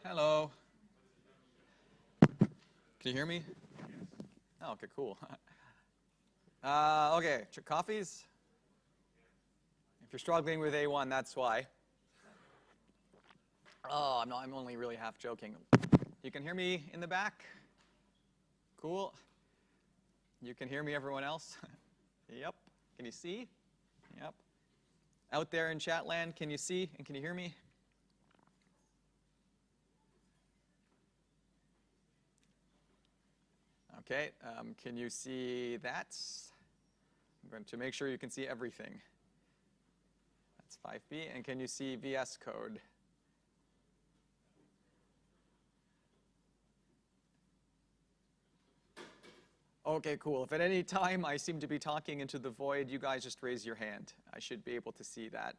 Hello. Can you hear me? Oh, okay, cool. Okay, coffees? If you're struggling with A1, that's why. Oh, I'm only really half joking. You can hear me in the back? Cool. You can hear me, everyone else? Yep. Can you see? Yep. Out there in chat land, can you see and can you hear me? Okay, can you see that? I'm going to make sure you can see everything. That's 5B. And can you see VS Code? Okay, cool. If at any time I seem to be talking into the void, you guys just raise your hand. I should be able to see that.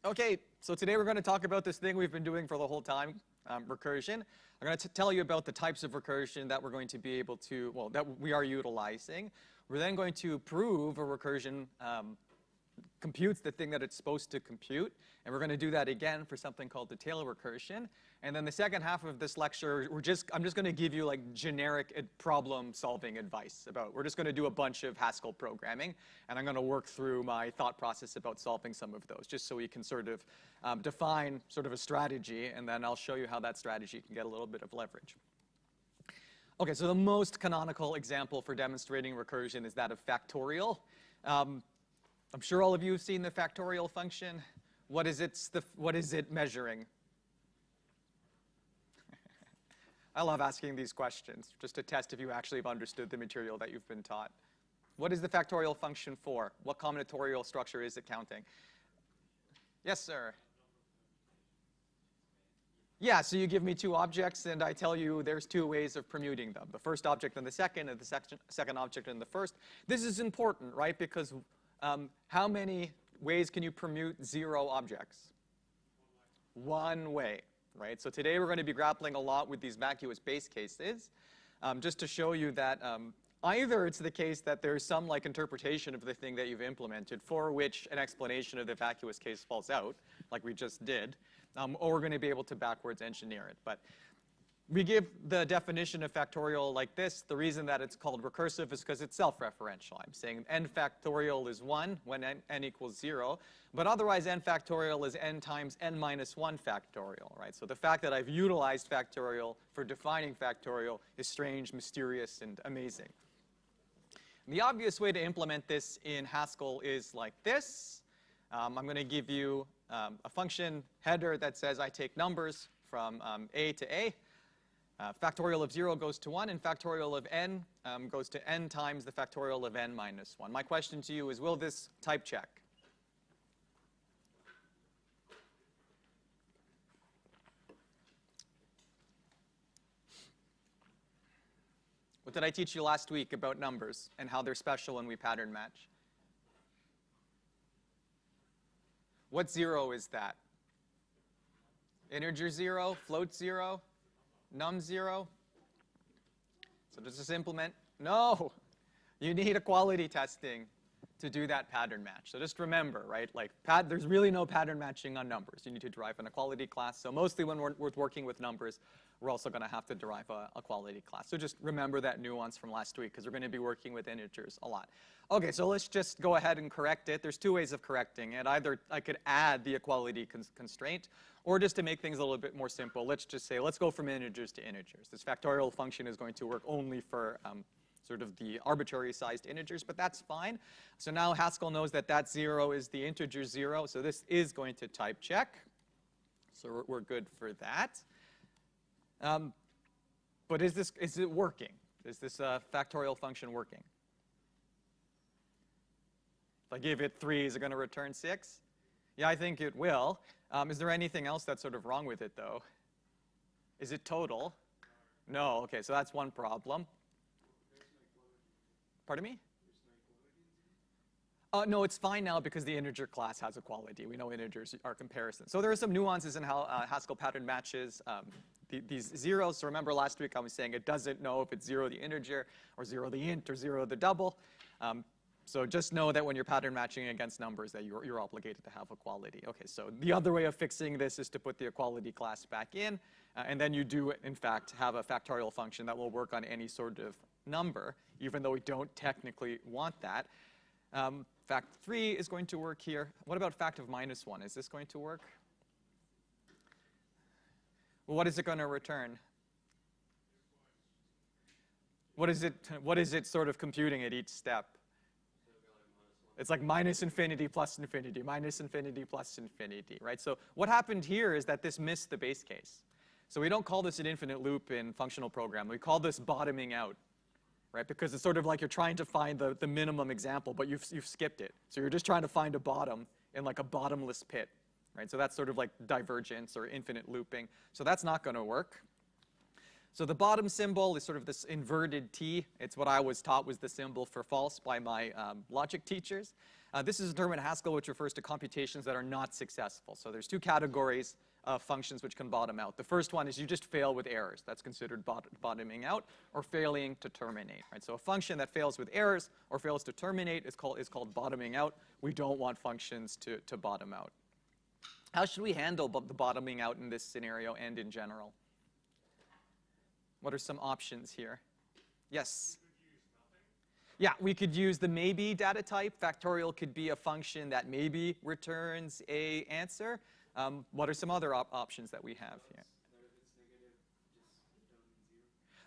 Okay, so today we're going to talk about this thing we've been doing for the whole time, recursion. I'm going to tell you about the types of recursion that we're going to be able to, well, that we are utilizing. We're then going to prove a recursion computes the thing that it's supposed to compute. And we're going to do that again for something called the tail recursion. And then the second half of this lecture, I'm just going to give you like generic problem-solving advice about. We're just going to do a bunch of Haskell programming, and I'm going to work through my thought process about solving some of those, just so we can sort of define sort of a strategy, and then I'll show you how that strategy can get a little bit of leverage. Okay, so the most canonical example for demonstrating recursion is that of factorial. I'm sure all of you have seen the factorial function. What is it measuring? I love asking these questions, just to test if you actually have understood the material that you've been taught. What is the factorial function for? What combinatorial structure is it counting? Yes, sir. Yeah, so you give me two objects, and I tell you there's two ways of permuting them. The first object and the second second object and the first. This is important, right? Because how many ways can you permute 0 objects? One way. Right? So today we're going to be grappling a lot with these vacuous base cases, just to show you that either it's the case that there's some like interpretation of the thing that you've implemented for which an explanation of the vacuous case falls out, like we just did, or we're going to be able to backwards engineer it. But we give the definition of factorial like this. The reason that it's called recursive is because it's self-referential. I'm saying n factorial is 1 when n equals 0. But otherwise, n factorial is n times n minus 1 factorial, right? So the fact that I've utilized factorial for defining factorial is strange, mysterious, and amazing. And the obvious way to implement this in Haskell is like this. I'm going to give you a function header that says I take numbers from A to A. Factorial of 0 goes to 1, and factorial of n goes to n times the factorial of n minus 1. My question to you is, will this type check? What did I teach you last week about numbers and how they're special when we pattern match? What 0 is that? Integer 0, float 0? Num 0. So does this implement? No. You need equality testing to do that pattern match. So just remember, right? Like there's really no pattern matching on numbers. You need to derive an equality class. So mostly when we're working with numbers, we're also going to have to derive a equality class. So just remember that nuance from last week, because we're going to be working with integers a lot. Okay, so let's just go ahead and correct it. There's two ways of correcting it. Either I could add the equality constraint, or just to make things a little bit more simple, let's just say, let's go from integers to integers. This factorial function is going to work only for sort of the arbitrary sized integers, but that's fine. So now Haskell knows that that 0 is the integer 0, so this is going to type check. So we're good for that. But is it working? Is this factorial function working? If I give it 3, is it going to return 6? Yeah, I think it will. Is there anything else that's sort of wrong with it, though? Is it total? No. Okay, so that's one problem. Pardon me? No, it's fine now because the integer class has equality. We know integers are comparisons. So there are some nuances in how Haskell pattern matches these zeros. So remember last week I was saying it doesn't know if it's 0 the integer, or 0 the int, or 0 the double. So just know that when you're pattern matching against numbers that you're obligated to have equality. Okay, so the other way of fixing this is to put the equality class back in, and then you do, in fact, have a factorial function that will work on any sort of number, even though we don't technically want that. Fact 3 is going to work here. What about fact of minus 1? Is this going to work? Well, what is it going to return? What is it sort of computing at each step? It's like minus infinity plus infinity, minus infinity plus infinity, right? So what happened here is that this missed the base case. So we don't call this an infinite loop in functional programming. We call this bottoming out, right? Because it's sort of like you're trying to find the minimum example, but you've skipped it. So you're just trying to find a bottom in like a bottomless pit, right? So that's sort of like divergence or infinite looping. So that's not going to work. So the bottom symbol is sort of this inverted T. It's what I was taught was the symbol for false by my logic teachers. This is a term in Haskell which refers to computations that are not successful. So there's two categories of functions which can bottom out. The first one is you just fail with errors. That's considered bottoming out or failing to terminate, right? So a function that fails with errors or fails to terminate is called bottoming out. We don't want functions to bottom out. How should we handle the bottoming out in this scenario and in general? What are some options here? Yes? Yeah, we could use the maybe data type. Factorial could be a function that maybe returns a answer. What are some other options that we have here?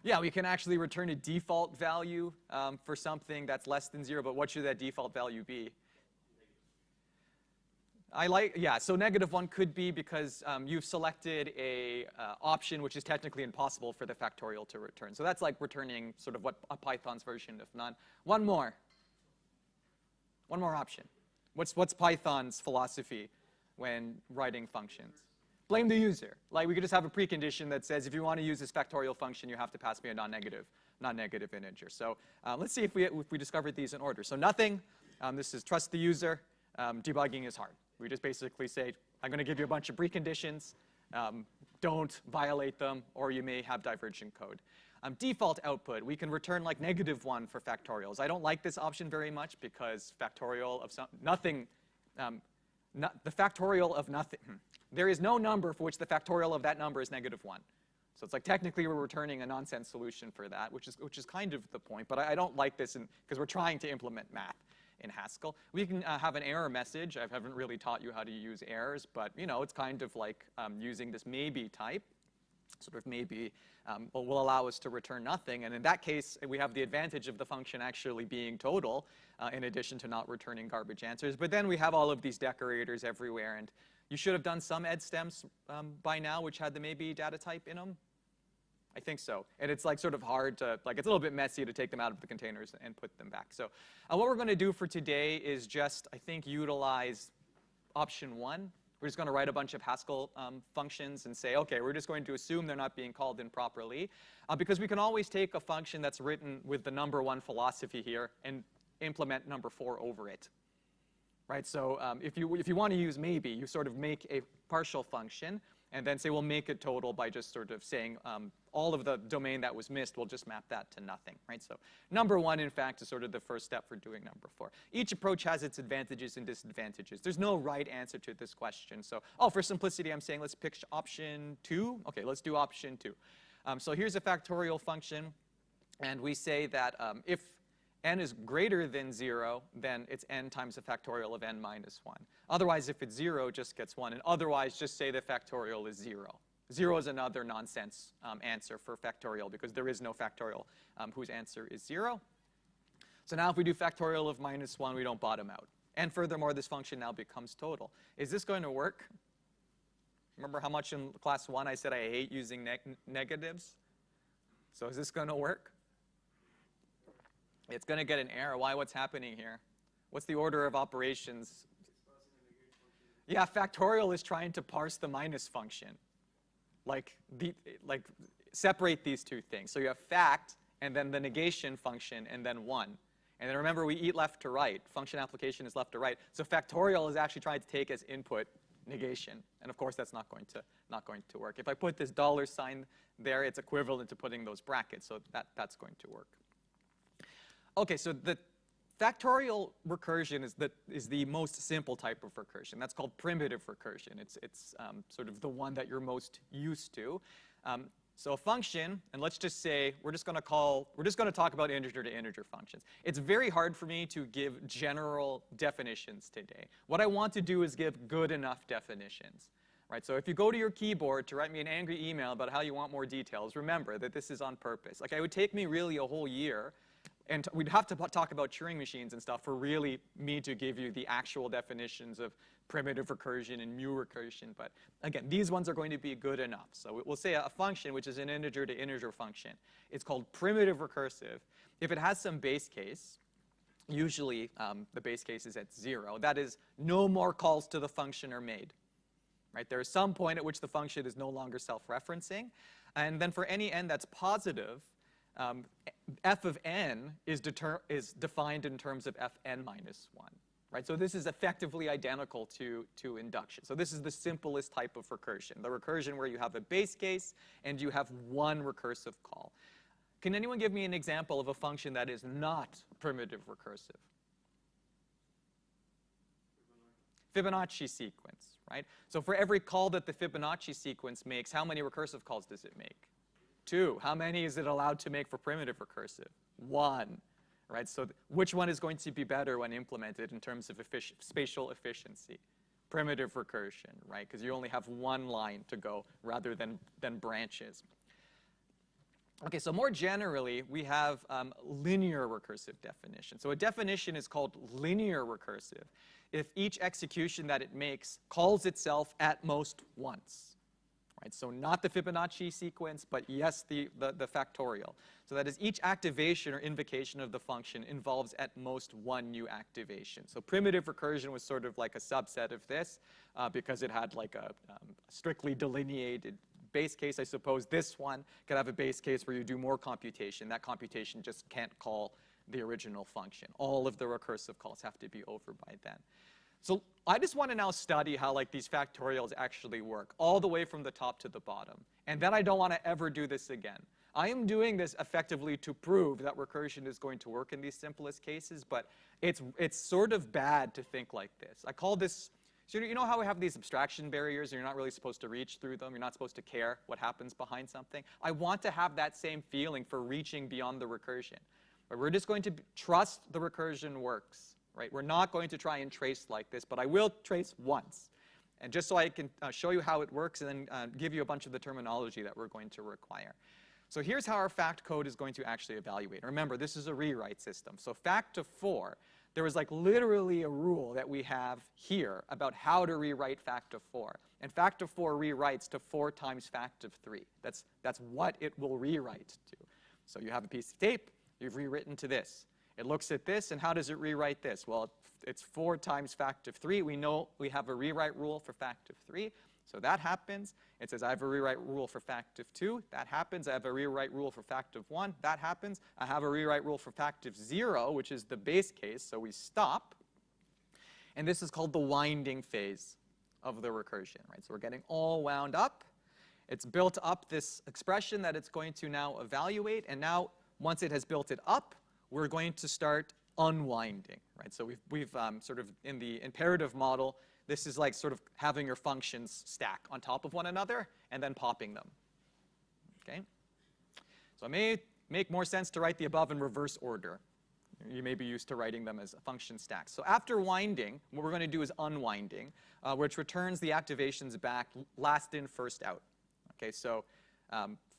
Yeah, we can actually return a default value for something that's less than 0, but what should that default value be? So -1 could be because you've selected a option which is technically impossible for the factorial to return. So that's like returning sort of what a Python's version of none. One more option. What's Python's philosophy when writing functions? Blame the user. Like we could just have a precondition that says if you want to use this factorial function, you have to pass me a non-negative integer. So let's see if we discovered these in order. So nothing. This is trust the user. Debugging is hard. We just basically say, I'm going to give you a bunch of preconditions. Don't violate them, or you may have divergent code. Default output, we can return like -1 for factorials. I don't like this option very much because factorial of nothing, the factorial of nothing, there is no number for which the factorial of that number is -1. So it's like technically we're returning a nonsense solution for that, which is kind of the point. But I don't like this because we're trying to implement math in Haskell. We can have an error message. I haven't really taught you how to use errors, but it's kind of like using this maybe type. Sort of maybe will allow us to return nothing. And in that case, we have the advantage of the function actually being total in addition to not returning garbage answers. But then we have all of these decorators everywhere. And you should have done some edstems by now which had the maybe data type in them. I think so. And it's like sort of hard to, like it's a little bit messy to take them out of the containers and put them back. So what we're going to do for today is just, I think, utilize option 1. We're just going to write a bunch of Haskell functions and say, OK, we're just going to assume they're not being called in properly. Because we can always take a function that's written with the number 1 philosophy here and implement number 4 over it. Right? So if you want to use maybe, you sort of make a partial function and then say we'll make it total by just sort of saying all of the domain that was missed, we'll just map that to nothing, right? So number 1, in fact, is sort of the first step for doing number 4. Each approach has its advantages and disadvantages. There's no right answer to this question. So, for simplicity, I'm saying let's pick option 2. OK, let's do option 2. So here's a factorial function. And we say that if n is greater than 0, then it's n times a factorial of n minus 1. Otherwise, if it's 0, just gets 1. And otherwise, just say the factorial is 0. 0 is another nonsense answer for factorial because there is no factorial whose answer is 0. So now if we do factorial of minus 1, we don't bottom out. And furthermore, this function now becomes total. Is this going to work? Remember how much in class 1 I said I hate using negatives? So is this going to work? It's going to get an error. Why? What's happening here? What's the order of operations? Yeah, factorial is trying to parse the minus function. Like separate these two things. So you have fact, and then the negation function, and then 1. And then remember, we eat left to right. Function application is left to right. So factorial is actually trying to take as input negation. And of course, that's not going to work. If I put this $sign there, it's equivalent to putting those brackets. So that's going to work. OK, so the factorial recursion is the most simple type of recursion. That's called primitive recursion. It's sort of the one that you're most used to. So a function, and let's just say we're just going to talk about integer to integer functions. It's very hard for me to give general definitions today. What I want to do is give good enough definitions. Right, so if you go to your keyboard to write me an angry email about how you want more details, remember that this is on purpose. Like, it would take me really a whole year, and we'd have to talk about Turing machines and stuff for really me to give you the actual definitions of primitive recursion and mu recursion. But again, these ones are going to be good enough. So we'll say a function, which is an integer to integer function, it's called primitive recursive. If it has some base case, usually the base case is at 0. That is, no more calls to the function are made. Right? There is some point at which the function is no longer self-referencing. And then for any n that's positive, f of n is defined in terms of fn minus 1. Right? So this is effectively identical to induction. So this is the simplest type of recursion, the recursion where you have a base case and you have one recursive call. Can anyone give me an example of a function that is not primitive recursive? Fibonacci sequence, right? So for every call that the Fibonacci sequence makes, how many recursive calls does it make? 2. How many is it allowed to make for primitive recursive? 1, right? So which one is going to be better when implemented in terms of spatial efficiency? Primitive recursion, right? Because you only have one line to go rather than branches. Okay, so more generally, we have linear recursive definition. So a definition is called linear recursive if each execution that it makes calls itself at most once. Right? So not the Fibonacci sequence, but yes, the factorial. So that is, each activation or invocation of the function involves at most one new activation. So primitive recursion was sort of like a subset of this because it had like a strictly delineated base case. I suppose this one could have a base case where you do more computation. That computation just can't call the original function. All of the recursive calls have to be over by then. So I just want to now study how like these factorials actually work, all the way from the top to the bottom. And then I don't want to ever do this again. I am doing this effectively to prove that recursion is going to work in these simplest cases, but it's sort of bad to think like this. I call this, so you know how we have these abstraction barriers and you're not really supposed to reach through them? You're not supposed to care what happens behind something? I want to have that same feeling for reaching beyond the recursion. But we're just going to trust the recursion works. Right? We're not going to try and trace like this, but I will trace once. And just so I can show you how it works and then give you a bunch of the terminology that we're going to require. So here's how our fact code is going to actually evaluate. Remember, this is a rewrite system. So fact of 4, there was like literally a rule that we have here about how to rewrite fact of 4. And fact of 4 rewrites to 4 times fact of 3. That's what it will rewrite to. So you have a piece of tape, you've rewritten to this. It looks at this, and how does it rewrite this? Well, it's 4 times fact of 3. We know we have a rewrite rule for fact of 3. So that happens. It says I have a rewrite rule for fact of 2. That happens. I have a rewrite rule for fact of 1. That happens. I have a rewrite rule for fact of 0, which is the base case. So we stop. And this is called the winding phase of the recursion. Right? So we're getting all wound up. It's built up this expression that it's going to now evaluate. And now, once it has built it up, we're going to start unwinding, right? So we've sort of, in the imperative model, this is like sort of having your functions stack on top of one another and then popping them, okay? So it may make more sense to write the above in reverse order. You may be used to writing them as function stacks. So after winding, what we're going to do is unwinding, which returns the activations back last in, first out. Okay, so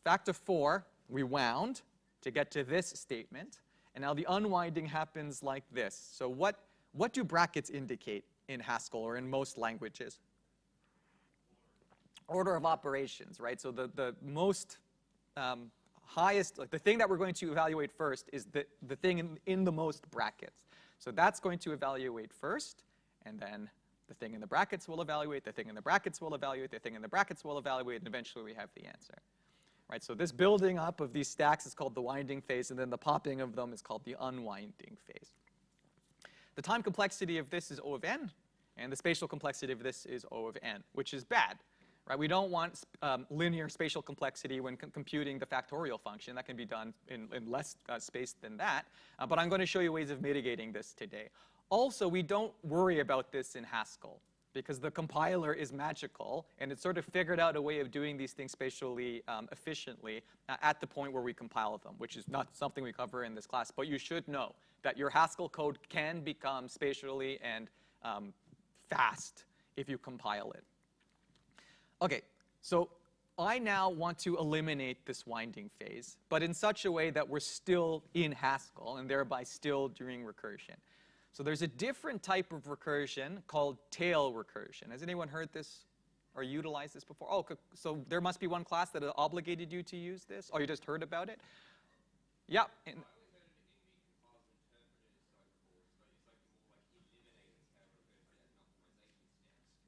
fact of 4, we wound to get to this statement. And now the unwinding happens like this. So what do brackets indicate in Haskell or in most languages? Order of operations, right? So the most highest, like the thing that we're going to evaluate first is the thing in the most brackets. So that's going to evaluate first, and then the thing in the brackets will evaluate, the thing in the brackets will evaluate, the thing in the brackets will evaluate, and eventually we have the answer. Right, so this building up of these stacks is called the winding phase, and then the popping of them is called the unwinding phase. The time complexity of this is O of n, and the spatial complexity of this is O of n, which is bad. right? We don't want linear spatial complexity when computing the factorial function. That can be done in less space than that. But I'm going to show you ways of mitigating this today. Also, we don't worry about this in Haskell, because the compiler is magical, and it sort of figured out a way of doing these things spatially efficiently at the point where we compile them, which is not something we cover in this class. But you should know that your Haskell code can become spatially and fast if you compile it. OK, so I now want to eliminate this winding phase, but in such a way that we're still in Haskell and thereby still doing recursion. So there's a different type of recursion called tail recursion. Has anyone heard this or utilized this before? Oh, so there must be one class that obligated you to use this? Oh, you just heard about it? Yeah.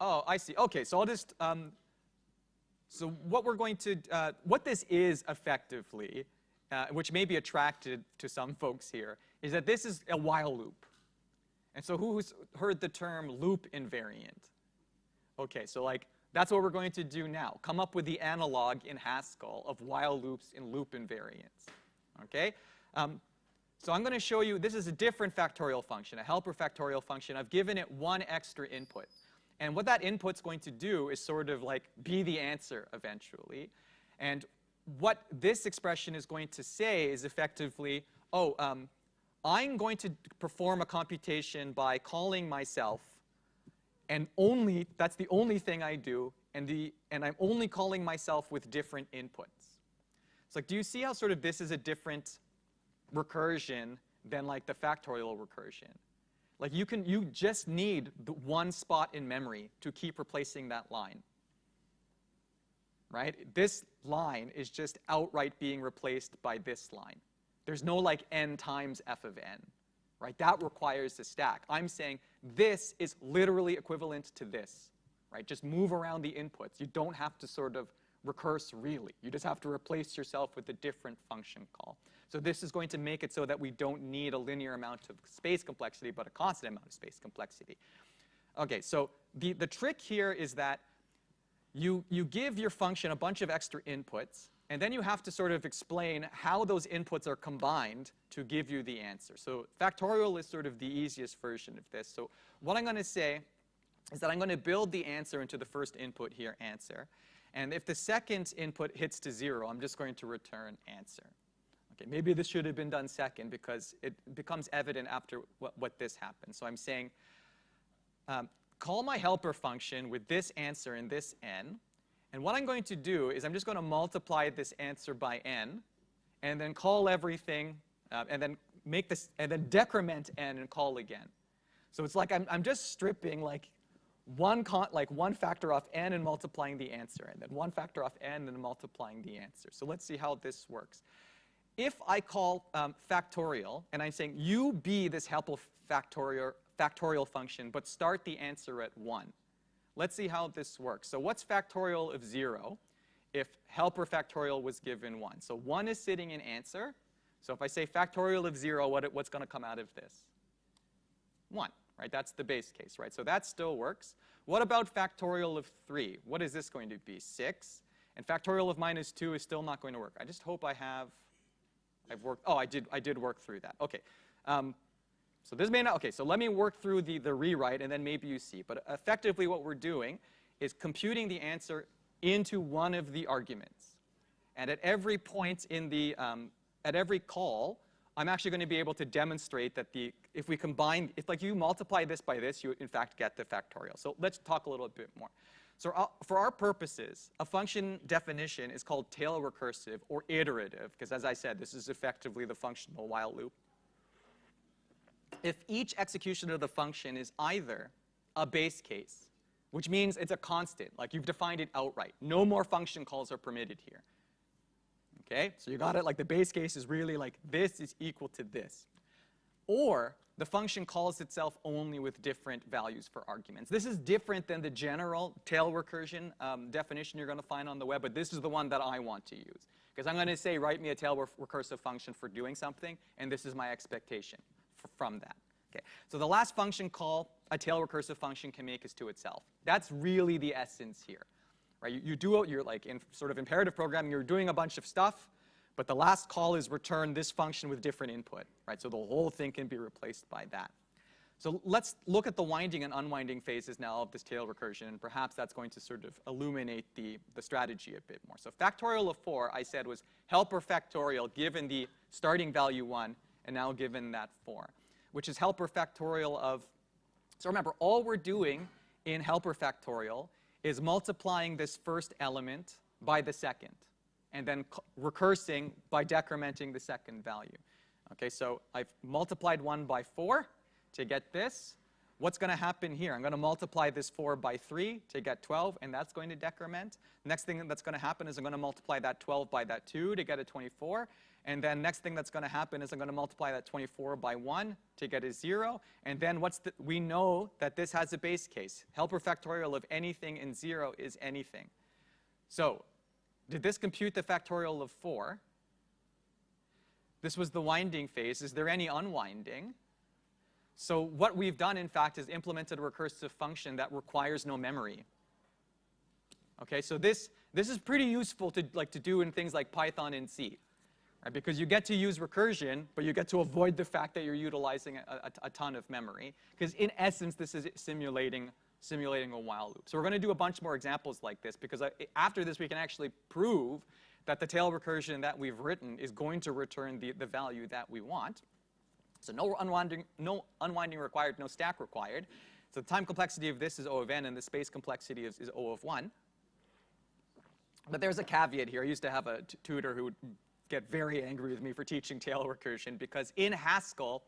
Oh, I see. OK, so I'll just so what we're going to what this is effectively, which may be attracted to some folks here, is that this is a while loop. And so who's heard the term loop invariant? OK, so like that's what we're going to do now. Come up with the analog in Haskell of while loops in loop invariance. OK? So I'm going to show you, this is a different factorial function, a helper factorial function. I've given it one extra input. And what that input's going to do is sort of like be the answer eventually. And what this expression is going to say is effectively, oh, I'm going to perform a computation by calling myself, and that's the only thing I do, and I'm only calling myself with different inputs. So like, do you see how sort of this is a different recursion than like the factorial recursion? Like you just need the one spot in memory to keep replacing that line. Right? This line is just outright being replaced by this line. There's no like n times f of n. Right? That requires a stack. I'm saying this is literally equivalent to this. Right? Just move around the inputs. You don't have to sort of recurse really. You just have to replace yourself with a different function call. So this is going to make it so that we don't need a linear amount of space complexity, but a constant amount of space complexity. OK, so the trick here is that you give your function a bunch of extra inputs, and then you have to sort of explain how those inputs are combined to give you the answer. So factorial is sort of the easiest version of this. So what I'm going to say is that I'm going to build the answer into the first input here, answer. And if the second input hits to 0, I'm just going to return answer. Okay, maybe this should have been done second because it becomes evident after what this happens. So I'm saying, call my helper function with this answer and this n. And what I'm going to do is I'm just going to multiply this answer by n, and then call everything, and then make this, and then decrement n and call again. So it's like I'm just stripping like one factor off n and multiplying the answer, and then one factor off n and multiplying the answer. So let's see how this works. If I call factorial, and I'm saying you be this helper factorial function, but start the answer at 1. Let's see how this works. So what's factorial of 0 if helper factorial was given 1? So 1 is sitting in answer. So if I say factorial of 0, what's going to come out of this? 1. Right? That's the base case. Right? So that still works. What about factorial of 3? What is this going to be? 6. And factorial of -2 is still not going to work. I just hope I've worked. Oh, I did work through that. OK. So this may not. OK, so let me work through the rewrite, and then maybe you see. But effectively, what we're doing is computing the answer into one of the arguments. And at every point in the at every call, I'm actually going to be able to demonstrate that if we combine, if like you multiply this by this, you in fact get the factorial. So let's talk a little bit more. So for our purposes, a function definition is called tail recursive or iterative, because as I said, this is effectively the functional while loop. If each execution of the function is either a base case, which means it's a constant, like you've defined it outright. No more function calls are permitted here. OK? So you got it, like the base case is really like this is equal to this. Or the function calls itself only with different values for arguments. This is different than the general tail recursion definition you're going to find on the web, but this is the one that I want to use. Because I'm going to say, write me a tail recursive function for doing something, and this is my expectation from that. Okay. So the last function call a tail recursive function can make is to itself. That's really the essence here. right? You're like in sort of imperative programming, you're doing a bunch of stuff, but the last call is return this function with different input, right? So the whole thing can be replaced by that. So let's look at the winding and unwinding phases now of this tail recursion, and perhaps that's going to sort of illuminate the strategy a bit more. So factorial of 4, I said, was helper factorial given the starting value 1, and now given that 4, which is helper factorial of, so remember, all we're doing in helper factorial is multiplying this first element by the second, and then recursing by decrementing the second value. Okay, so I've multiplied 1 by 4 to get this. What's going to happen here? I'm going to multiply this 4 by 3 to get 12, and that's going to decrement. Next thing that's going to happen is I'm going to multiply that 12 by that 2 to get a 24. And then next thing that's going to happen is I'm going to multiply that 24 by 1 to get a 0. And then we know that this has a base case. Helper factorial of anything in 0 is anything. So did this compute the factorial of 4? This was the winding phase. Is there any unwinding? So what we've done, in fact, is implemented a recursive function that requires no memory. Okay, so this is pretty useful to do in things like Python and C, right? Because you get to use recursion, but you get to avoid the fact that you're utilizing a ton of memory. Because in essence, this is simulating a while loop. So we're going to do a bunch more examples like this, because after this, we can actually prove that the tail recursion that we've written is going to return the value that we want. So no unwinding required, no stack required. So the time complexity of this is O of n, and the space complexity is O of 1. But there's a caveat here. I used to have a tutor who would get very angry with me for teaching tail recursion, because in Haskell,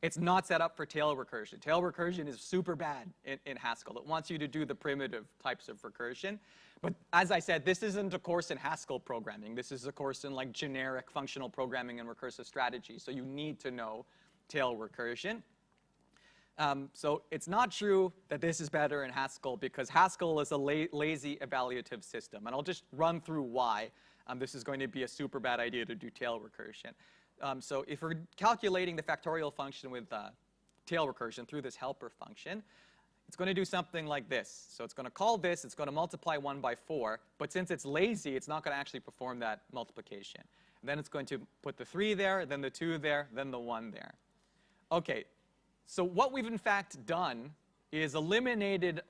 it's not set up for tail recursion. Tail recursion is super bad in Haskell. It wants you to do the primitive types of recursion. But as I said, this isn't a course in Haskell programming. This is a course in like generic functional programming and recursive strategy. So you need to know tail recursion. So it's not true that this is better in Haskell, because Haskell is a lazy evaluative system. And I'll just run through why this is going to be a super bad idea to do tail recursion. So if we're calculating the factorial function with tail recursion through this helper function, it's going to do something like this. So it's going to call this, it's going to multiply 1 by 4, but since it's lazy, it's not going to actually perform that multiplication. And then it's going to put the 3 there, then the 2 there, then the 1 there. Okay, so what we've in fact done is eliminated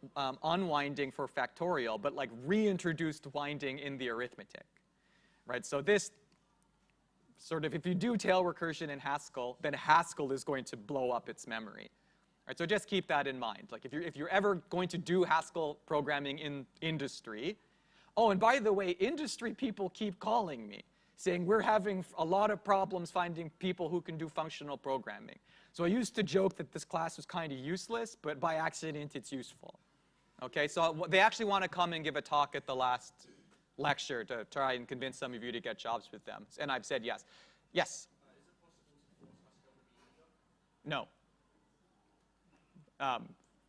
unwinding for factorial, but like reintroduced winding in the arithmetic, right? So this sort of, if you do tail recursion in Haskell, then Haskell is going to blow up its memory. Right, so just keep that in mind. Like if you're ever going to do Haskell programming in industry, oh, and by the way, industry people keep calling me, saying we're having a lot of problems finding people who can do functional programming. So I used to joke that this class was kind of useless, but by accident it's useful. Okay, so they actually want to come and give a talk at the last lecture to try and convince some of you to get jobs with them. And I've said yes. Yes? Is it possible to force Haskell to be easier? No.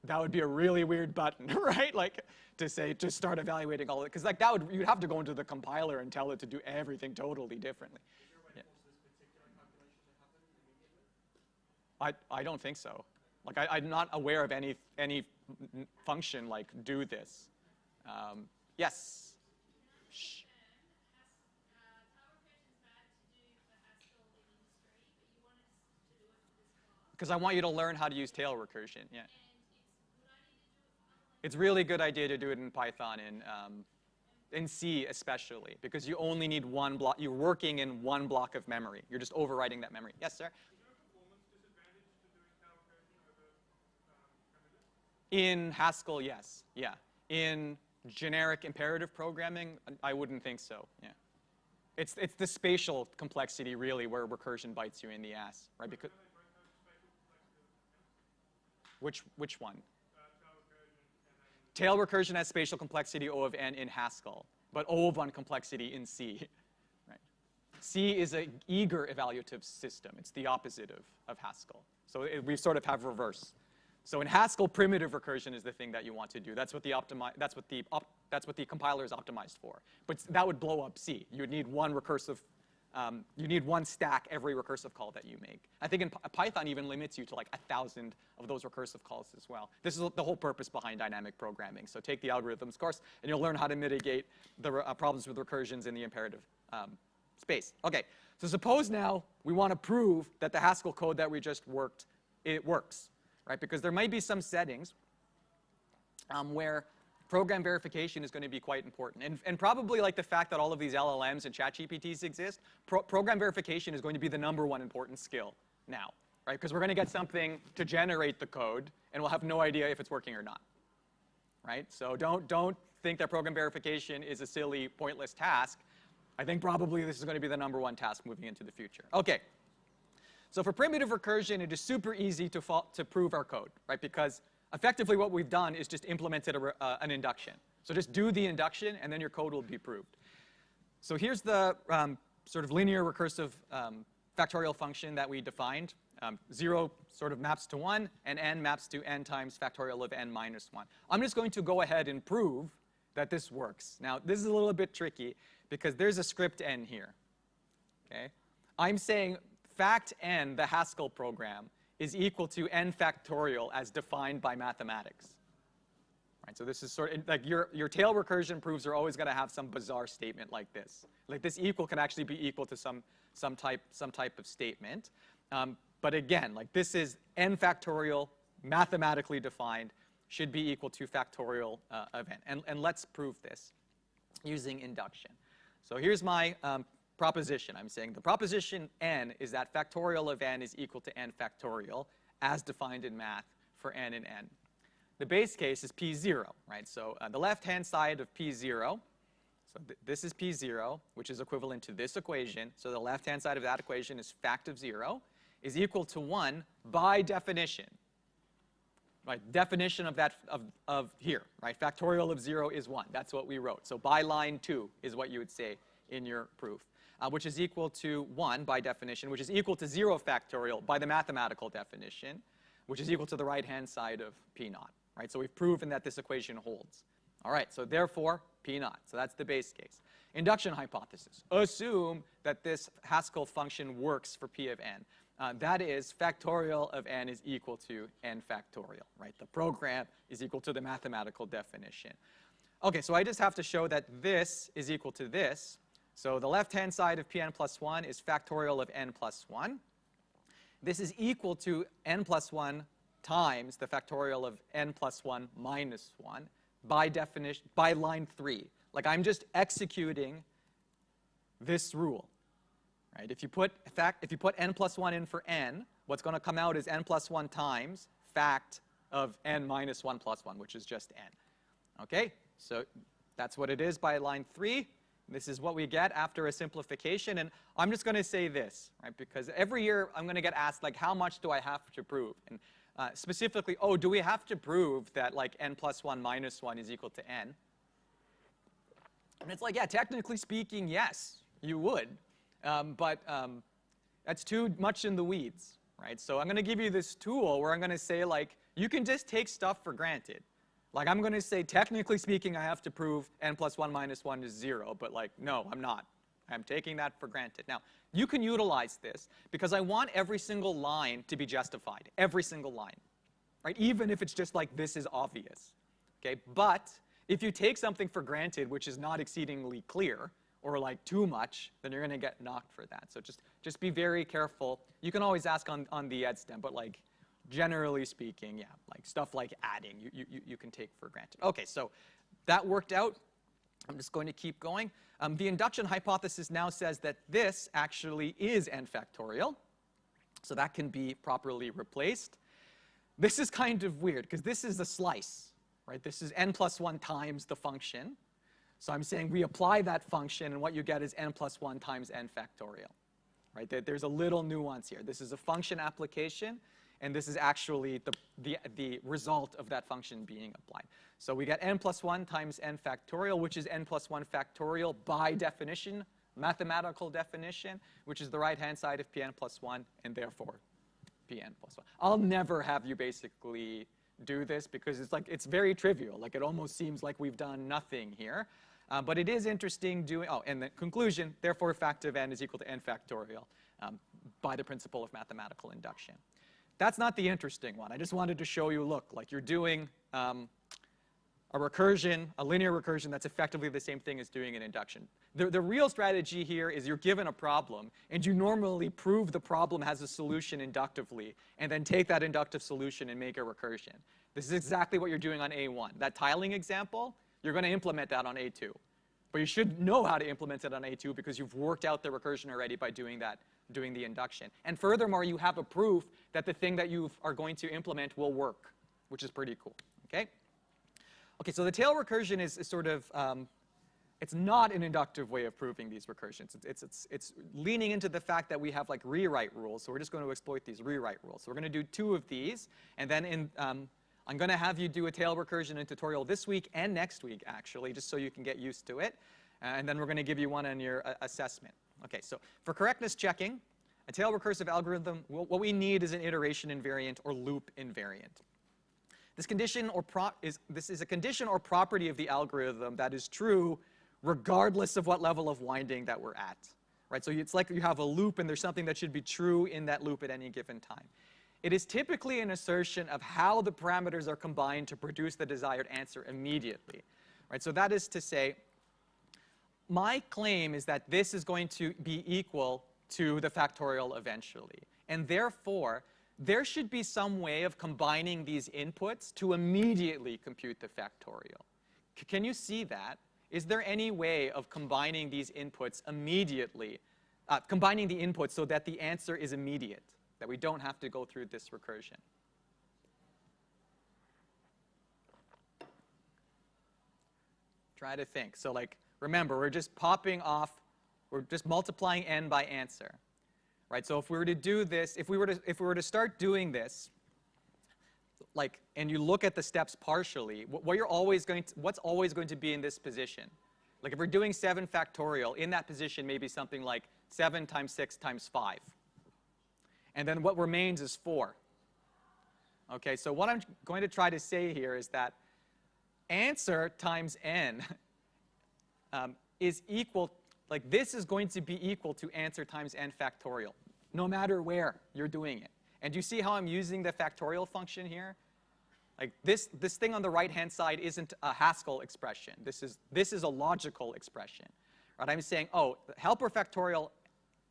That would be a really weird button, right? Like to say, just start evaluating all of it. Because like that you'd have to go into the compiler and tell it to do everything totally differently. Is there a way to force this particular calculation to happen immediately? I don't think so. Like I'm not aware of any function like do this. Yes? Shh. Because I want you to learn how to use tail recursion. Yeah. It's really good idea to do it in Python and in C especially, because you only need one block. You're working in one block of memory. You're just overwriting that memory. Yes, sir? Is there a performance disadvantage to doing tail recursion over primitive? In Haskell, yes. Yeah. In generic imperative programming, I wouldn't think so. Yeah. It's the spatial complexity really where recursion bites you in the ass, right? Because which one? Tail recursion has spatial complexity O of n in Haskell, but O of 1 complexity in C. Right? C is an eager evaluative system. It's the opposite of Haskell. So we sort of have reverse. So in Haskell, primitive recursion is the thing that you want to do. That's what the compiler is optimized for. But that would blow up C. You would need one recursive you need one stack every recursive call that you make. I think in Python even limits you to like 1,000 of those recursive calls as well. This is the whole purpose behind dynamic programming. So take the algorithms course, and you'll learn how to mitigate the problems with recursions in the imperative space. Okay, so suppose now we want to prove that the Haskell code that we just worked, it works, right? Because there might be some settings where program verification is going to be quite important. And probably like the fact that all of these LLMs and ChatGPTs exist, program verification is going to be the #1 important skill now, right? Because we're going to get something to generate the code, and we'll have no idea if it's working or not, right? So don't think that program verification is a silly, pointless task. I think probably this is going to be the #1 task moving into the future. Okay. So for primitive recursion, it is super easy to prove our code, right? Because effectively, what we've done is just implemented an induction. So just do the induction, and then your code will be proved. So here's the sort of linear recursive factorial function that we defined. 0 sort of maps to 1, and n maps to n times factorial of n minus 1. I'm just going to go ahead and prove that this works. Now, this is a little bit tricky, because there's a script n here. Okay? I'm saying fact n, the Haskell program, is equal to n factorial as defined by mathematics. Right, so this is sort of, like your tail recursion proofs are always going to have some bizarre statement like this. Like this equal can actually be equal to some type of statement. But again, like this is n factorial, mathematically defined, should be equal to factorial of n. And let's prove this using induction. So here's my proposition. I'm saying the proposition n is that factorial of n is equal to n factorial as defined in math for n and n. The base case is p0, right? So the left-hand side of p0, so this is p0, which is equivalent to this equation. So the left-hand side of that equation is fact of 0, is equal to 1 by definition. Right, definition of that of here, right? Factorial of 0 is 1. That's what we wrote. So by line 2 is what you would say in your proof. Which is equal to 1 by definition, which is equal to 0 factorial by the mathematical definition, which is equal to the right-hand side of p naught, right? So we've proven that this equation holds. All right, so therefore, p naught. So that's the base case. Induction hypothesis. Assume that this Haskell function works for p of n. That is, factorial of n is equal to n factorial, right? The program is equal to the mathematical definition. Okay, so I just have to show that this is equal to this. So the left-hand side of Pn plus 1 is factorial of n plus 1. This is equal to n plus 1 times the factorial of n plus 1 minus 1 by definition, by line 3. Like I'm just executing this rule, right? If you put n plus 1 in for n, what's going to come out is n plus 1 times fact of n minus 1 plus 1, which is just n. Okay, so that's what it is by line 3. This is what we get after a simplification. And I'm just going to say this, right? Because every year I'm going to get asked, like, how much do I have to prove? And specifically, oh, do we have to prove that, like, n plus 1 minus 1 is equal to n? And it's like, yeah, technically speaking, yes, you would. But that's too much in the weeds, right? So I'm going to give you this tool where I'm going to say, like, you can just take stuff for granted. Like, I'm going to say, technically speaking, I have to prove n plus 1 minus 1 is 0. But, like, no, I'm not. I'm taking that for granted. Now, you can utilize this because I want every single line to be justified. Every single line, right? Even if it's just like this is obvious, okay? But if you take something for granted which is not exceedingly clear or, like, too much, then you're going to get knocked for that. So just be very careful. You can always ask on the EdStem, but, like, generally speaking, yeah, like stuff like adding, you can take for granted. Okay, so that worked out. I'm just going to keep going. The induction hypothesis now says that this actually is n factorial. So that can be properly replaced. This is kind of weird because this is a slice, right? This is n plus 1 times the function. So I'm saying we apply that function, and what you get is n plus 1 times n factorial, right? There's a little nuance here. This is a function application. And this is actually the result of that function being applied. So we get n plus 1 times n factorial, which is n plus 1 factorial by definition, mathematical definition, which is the right-hand side of Pn plus 1, and therefore Pn plus 1. I'll never have you basically do this because it's very trivial. Like, it almost seems like we've done nothing here. But it is interesting doing, oh, and the conclusion, therefore fact of n is equal to n factorial by the principle of mathematical induction. That's not the interesting one. I just wanted to show you, look, like you're doing a recursion, a linear recursion that's effectively the same thing as doing an induction. The real strategy here is you're given a problem, and you normally prove the problem has a solution inductively, and then take that inductive solution and make a recursion. This is exactly what you're doing on A1. That tiling example, you're going to implement that on A2. But you should know how to implement it on A2 because you've worked out the recursion already by doing the induction. And furthermore, you have a proof that the thing that you are going to implement will work, which is pretty cool. Okay? Okay, so the tail recursion is sort of, it's not an inductive way of proving these recursions. It's leaning into the fact that we have like rewrite rules, so we're just going to exploit these rewrite rules. So we're going to do 2 of these, and then I'm going to have you do a tail recursion in tutorial this week and next week, actually, just so you can get used to it. And then we're going to give you one on your assessment. Okay, so for correctness checking, a tail recursive algorithm, what we need is an iteration invariant or loop invariant. This is a condition or property of the algorithm that is true regardless of what level of winding that we're at. Right? So it's like you have a loop and there's something that should be true in that loop at any given time. It is typically an assertion of how the parameters are combined to produce the desired answer immediately. Right? So that is to say, my claim is that this is going to be equal to the factorial eventually. And therefore, there should be some way of combining these inputs to immediately compute the factorial. Can you see that? Is there any way of combining these inputs immediately, combining the inputs so that the answer is immediate, that we don't have to go through this recursion? Try to think. So like, remember, we're just popping off, we're just multiplying n by answer. Right? So if we were to do this, if we were to start doing this, like, and you look at the steps partially, what's always going to be in this position? Like if we're doing 7 factorial, in that position maybe something like 7 times 6 times 5. And then what remains is 4. Okay, so what I'm going to try to say here is that answer times n is equal, like this is going to be equal to answer times n factorial, no matter where you're doing it. And do you see how I'm using the factorial function here? Like this thing on the right-hand side isn't a Haskell expression. This is a logical expression. Right? I'm saying, oh, helper factorial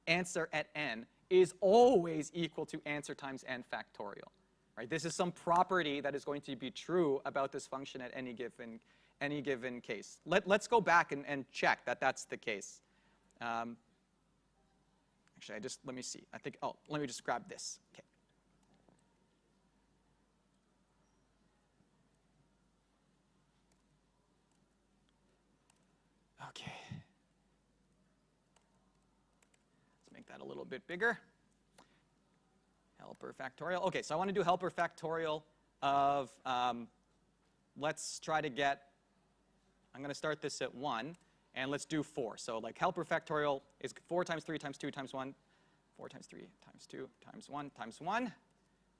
answer at n is always equal to answer times n factorial. Right? This is some property that is going to be true about this function at any given case. Let's go back and check that that's the case. Actually, let me see. I think, oh, let me just grab this. Okay. Okay. Let's make that a little bit bigger. Helper factorial. Okay, so I want to do helper factorial of, let's try to get, I'm going to start this at 1. And let's do 4. So like helper factorial is 4 times 3 times 2 times 1, 4 times 3 times 2 times 1 times 1,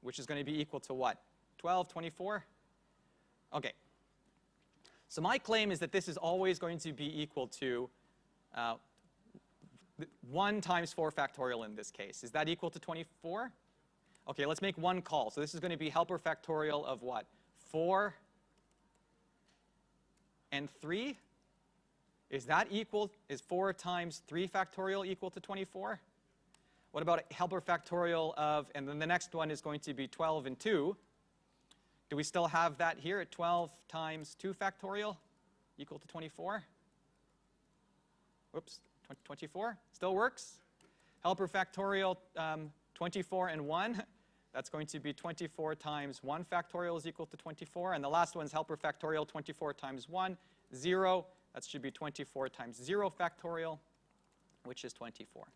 which is going to be equal to what? 12, 24? Okay. So my claim is that this is always going to be equal to 1 times 4 factorial in this case. Is that equal to 24? Okay, let's make one call. So this is going to be helper factorial of what? 4 and 3? Is 4 times 3 factorial equal to 24? What about helper factorial of, and then the next one is going to be 12 and 2. Do we still have that here at 12 times 2 factorial equal to 24? Whoops, 24, still works. Helper factorial 24 and 1, that's going to be 24 times 1 factorial is equal to 24. And the last one is helper factorial 24 times 1, 0. That should be 24 times 0 factorial, which is 24.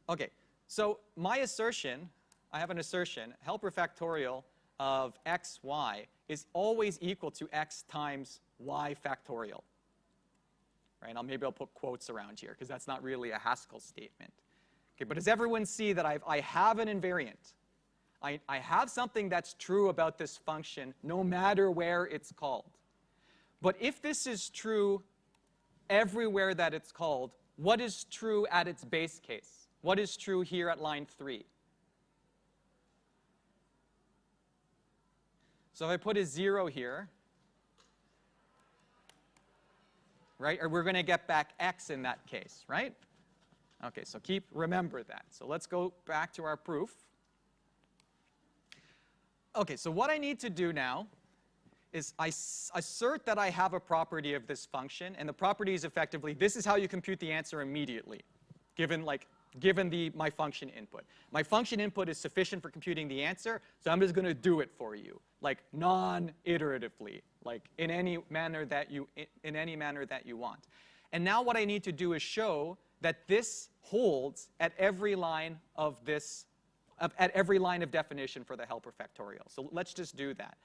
Okay, so my assertion, I have an assertion, helper factorial of xy is always equal to x times y factorial. Right? Maybe I'll put quotes around here because that's not really a Haskell statement. Okay, but does everyone see that I have an invariant? I have something that's true about this function no matter where it's called. But if this is true everywhere that it's called, what is true at its base case? What is true here at line 3? So if I put a 0 here, right, or we're going to get back x in that case, right? Okay, so remember that. So let's go back to our proof. Okay, so what I need to do now is I assert that I have a property of this function, and the property is effectively, this is how you compute the answer immediately, given my function input. My function input is sufficient for computing the answer, so I'm just going to do it for you, like non-iteratively, like in any manner that you want. And now what I need to do is show that this holds at every line of definition for the helper factorial. So let's just do that.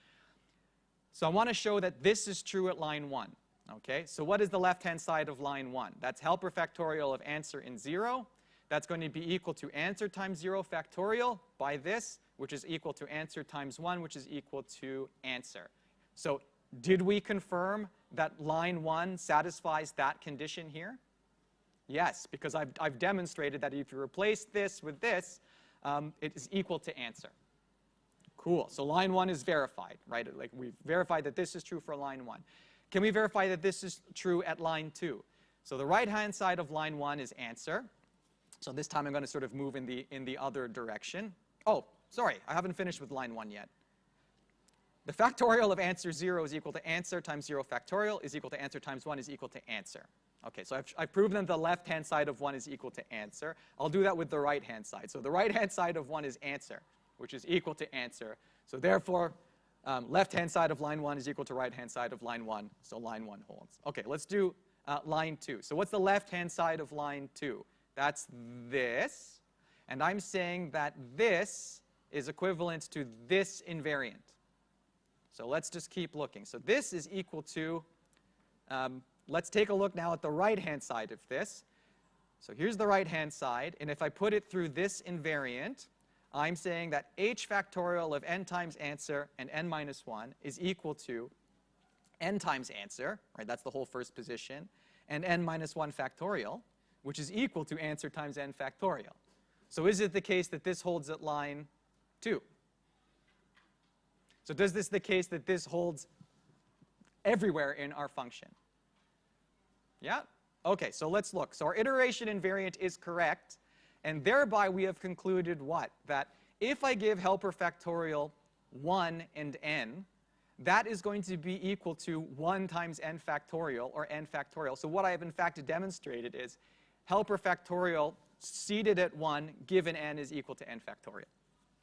So I want to show that this is true at line 1. Okay, so what is the left-hand side of line 1? That's helper factorial of answer in 0. That's going to be equal to answer times 0 factorial by this, which is equal to answer times 1, which is equal to answer. So did we confirm that line 1 satisfies that condition here? Yes, because I've demonstrated that if you replace this with this, it is equal to answer. Cool. So line 1 is verified, right? Like we've verified that this is true for line 1. Can we verify that this is true at line 2? So the right-hand side of line 1 is answer. So this time I'm going to sort of move in the other direction. Oh, sorry, I haven't finished with line 1 yet. The factorial of answer 0 is equal to answer times 0 factorial is equal to answer times 1 is equal to answer. Okay, so I've proven that the left-hand side of 1 is equal to answer. I'll do that with the right-hand side. So the right-hand side of 1 is answer, which is equal to answer. So therefore, left-hand side of line 1 is equal to right-hand side of line 1. So line 1 holds. Okay, let's do line 2. So what's the left-hand side of line 2? That's this. And I'm saying that this is equivalent to this invariant. So let's just keep looking. So this is equal to, let's take a look now at the right-hand side of this. So here's the right-hand side. And if I put it through this invariant, I'm saying that h factorial of n times answer and n minus 1 is equal to n times answer, right? That's the whole first position, and n minus 1 factorial, which is equal to answer times n factorial. So is it the case that this holds at line 2? So does this the case that this holds everywhere in our function? Yeah? Okay, so let's look. So our iteration invariant is correct, and thereby we have concluded what? That if I give helper factorial 1 and n, that is going to be equal to 1 times n factorial, or n factorial. So what I have in fact demonstrated is helper factorial seated at 1 given n is equal to n factorial.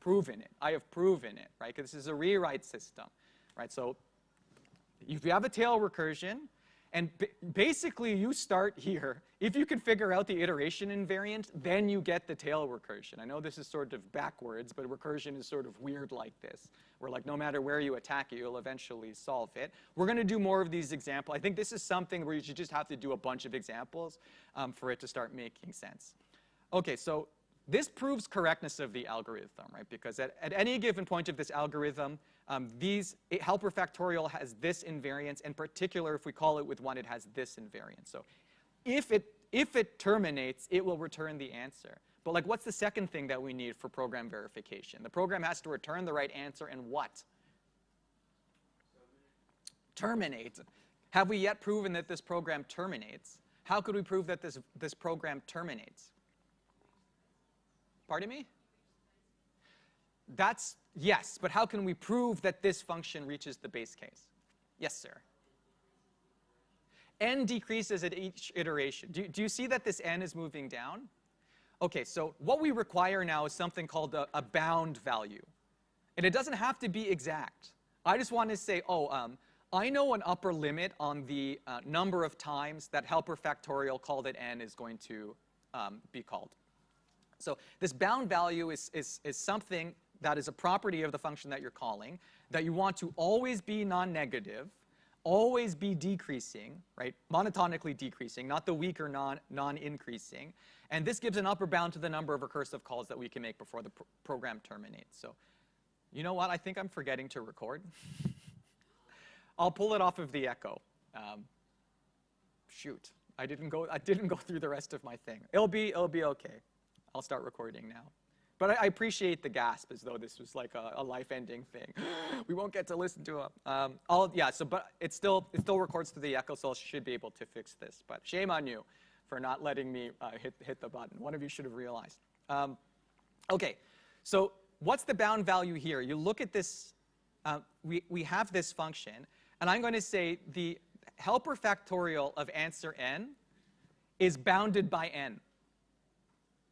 Proven it. I have proven it, right? Because this is a rewrite system, right? So if you have a tail recursion, and basically you start here. If you can figure out the iteration invariant, then you get the tail recursion. I know this is sort of backwards, but recursion is sort of weird like this, where like no matter where you attack it, you'll eventually solve it. We're going to do more of these examples. I think this is something where you should just have to do a bunch of examples for it to start making sense. Okay, so this proves correctness of the algorithm, right? Because at any given point of this algorithm, helper factorial has this invariance. In particular, if we call it with 1, it has this invariance. So if it terminates, it will return the answer. But like, what's the second thing that we need for program verification? The program has to return the right answer and what? Terminate. Have we yet proven that this program terminates? How could we prove that this program terminates? Pardon me? That's, yes, but how can we prove that this function reaches the base case? Yes, sir. N decreases at each iteration. Do you see that this n is moving down? Okay, so what we require now is something called a bound value. And it doesn't have to be exact. I just want to say, I know an upper limit on the number of times that helper factorial called at n is going to be called. So this bound value is something that is a property of the function that you're calling, that you want to always be non-negative, always be decreasing, right? Monotonically decreasing, not the weaker non-increasing. And this gives an upper bound to the number of recursive calls that we can make before the program terminates. So you know what? I think I'm forgetting to record. I'll pull it off of the echo. Shoot. I didn't go through the rest of my thing. It'll be okay. I'll start recording now. But I appreciate the gasp as though this was like a life-ending thing. We won't get to listen to it. But it still records through the echo, so I should be able to fix this. But shame on you for not letting me hit the button. One of you should have realized. Okay, so what's the bound value here? You look at this. We have this function, and I'm going to say the helper factorial of answer n is bounded by n.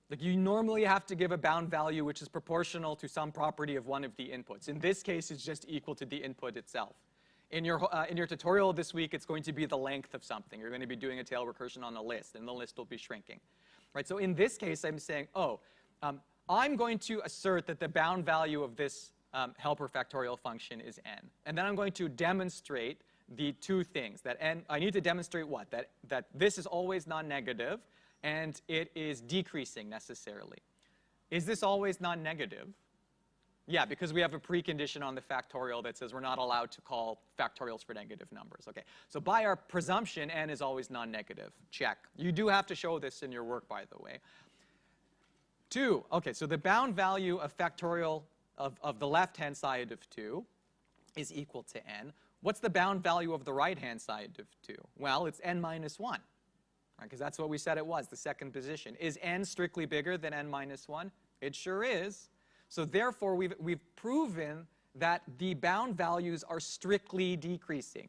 Like you normally have to give a bound value which is proportional to some property of one of the inputs. In this case, it's just equal to the input itself. In your tutorial this week, it's going to be the length of something. You're going to be doing a tail recursion on a list, and the list will be shrinking. Right? So in this case, I'm saying, I'm going to assert that the bound value of this helper factorial function is n. And then I'm going to demonstrate the two things. That n, I need to demonstrate what? That this is always non-negative, and it is decreasing necessarily. Is this always non-negative? Yeah, because we have a precondition on the factorial that says we're not allowed to call factorials for negative numbers. Okay, so by our presumption, n is always non-negative. Check. You do have to show this in your work, by the way. 2, okay, so the bound value of factorial of the left-hand side of 2 is equal to n. What's the bound value of the right-hand side of 2? Well, it's n minus 1. Because that's what we said it was, the second position. Is n strictly bigger than n minus 1? It sure is. So therefore, we've proven that the bound values are strictly decreasing.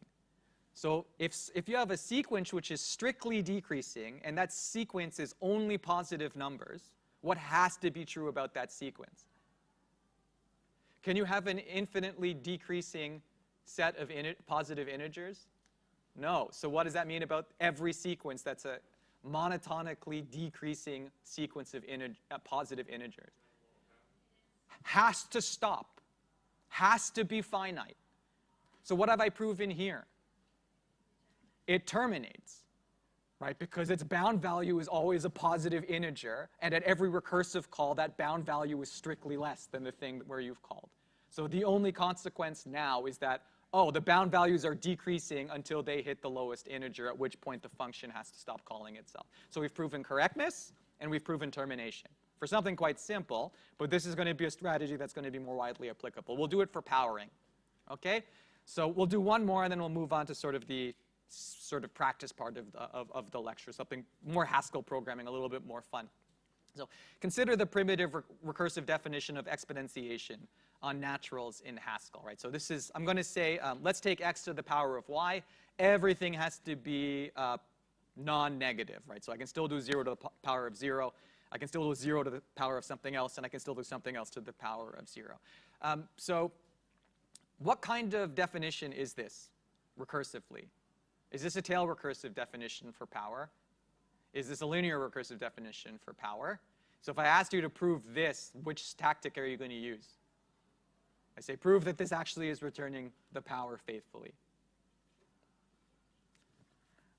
So if you have a sequence which is strictly decreasing, and that sequence is only positive numbers, what has to be true about that sequence? Can you have an infinitely decreasing set of positive integers? No. So what does that mean about every sequence that's a monotonically decreasing sequence of positive integers? Has to stop. Has to be finite. So what have I proven here? It terminates, right? Because its bound value is always a positive integer, and at every recursive call, that bound value is strictly less than the thing where you've called. So the only consequence now is that the bound values are decreasing until they hit the lowest integer, at which point the function has to stop calling itself. So we've proven correctness, and we've proven termination. For something quite simple, but this is going to be a strategy that's going to be more widely applicable. We'll do it for powering. Okay? So we'll do one more, and then we'll move on to sort of the practice part of the lecture, something more Haskell programming, a little bit more fun. So consider the primitive recursive definition of exponentiation on naturals in Haskell, right? So this is, I'm going to say, let's take x to the power of y. Everything has to be non-negative, right? So I can still do 0 to the power of 0. I can still do 0 to the power of something else, and I can still do something else to the power of 0. So what kind of definition is this recursively? Is this a tail recursive definition for power? Is this a linear recursive definition for power? So if I asked you to prove this, which tactic are you going to use? I say, prove that this actually is returning the power faithfully.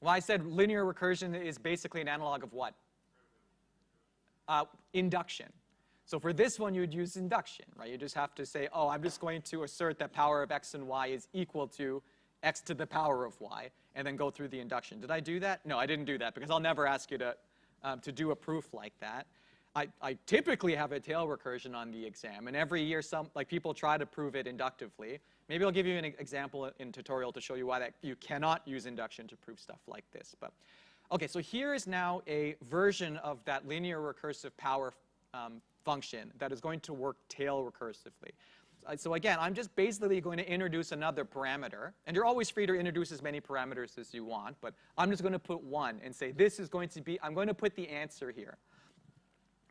Well, I said linear recursion is basically an analog of what? Induction. So for this one, you'd use induction, right? You just have to say, I'm just going to assert that power of x and y is equal to x to the power of y, and then go through the induction. Did I do that? No, I didn't do that, because I'll never ask you to do a proof like that. I typically have a tail recursion on the exam, and every year people try to prove it inductively. Maybe I'll give you an example in tutorial to show you why you cannot use induction to prove stuff like this. But okay, so here is now a version of that linear recursive power function that is going to work tail recursively. So again, I'm just basically going to introduce another parameter, and you're always free to introduce as many parameters as you want, but I'm just going to put one and say this is going to be, I'm going to put the answer here.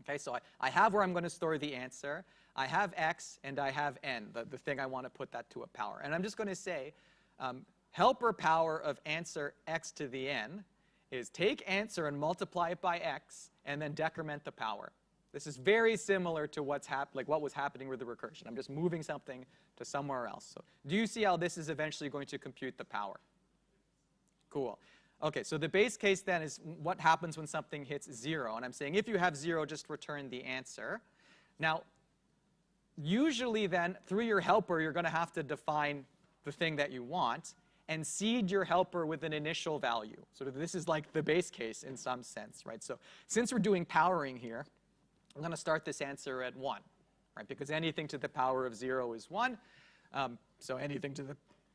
Okay, so I have where I'm going to store the answer. I have x, and I have n, the thing I want to put that to a power. And I'm just going to say helper power of answer x to the n is take answer and multiply it by x, and then decrement the power. This is very similar to what was happening with the recursion. I'm just moving something to somewhere else. So do you see how this is eventually going to compute the power? Cool. Okay, so the base case then is what happens when something hits 0. And I'm saying if you have 0, just return the answer. Now, usually then, through your helper, you're going to have to define the thing that you want. and seed your helper with an initial value. So this is like the base case in some sense, right? So since we're doing powering here, I'm going to start this answer at 1, right? Because anything to the power of 0 is 1.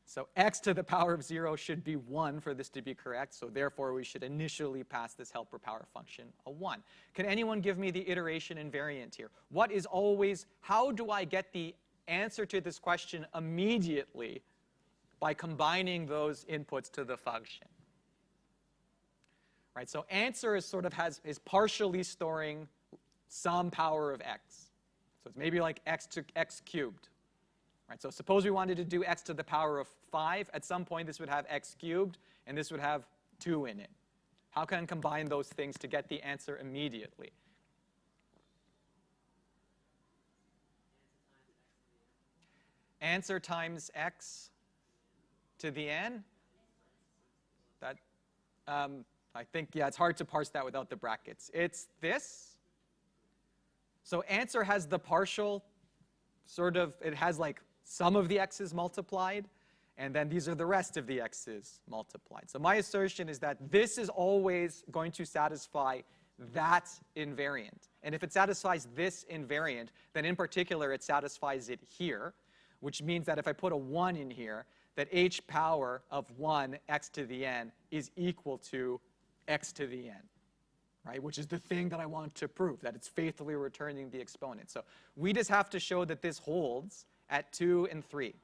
So x to the power of 0 should be 1 for this to be correct. So therefore, we should initially pass this helper power function a 1. Can anyone give me the iteration invariant here? How do I get the answer to this question immediately by combining those inputs to the function? Right, so answer is is partially storing some power of x. So it's maybe like x to x cubed. Right, so suppose we wanted to do x to the power of 5. At some point, this would have x cubed, and this would have 2 in it. How can I combine those things to get the answer immediately? Answer times x to the n? That, I think, yeah, it's hard to parse that without the brackets. It's this. So answer has the partial it has like some of the x's multiplied, and then these are the rest of the x's multiplied. So my assertion is that this is always going to satisfy that invariant. And if it satisfies this invariant, then in particular it satisfies it here, which means that if I put a 1 in here, that h power of 1 x to the n is equal to x to the n, right? Which is the thing that I want to prove, that it's faithfully returning the exponent. So we just have to show that this holds at 2 and 3,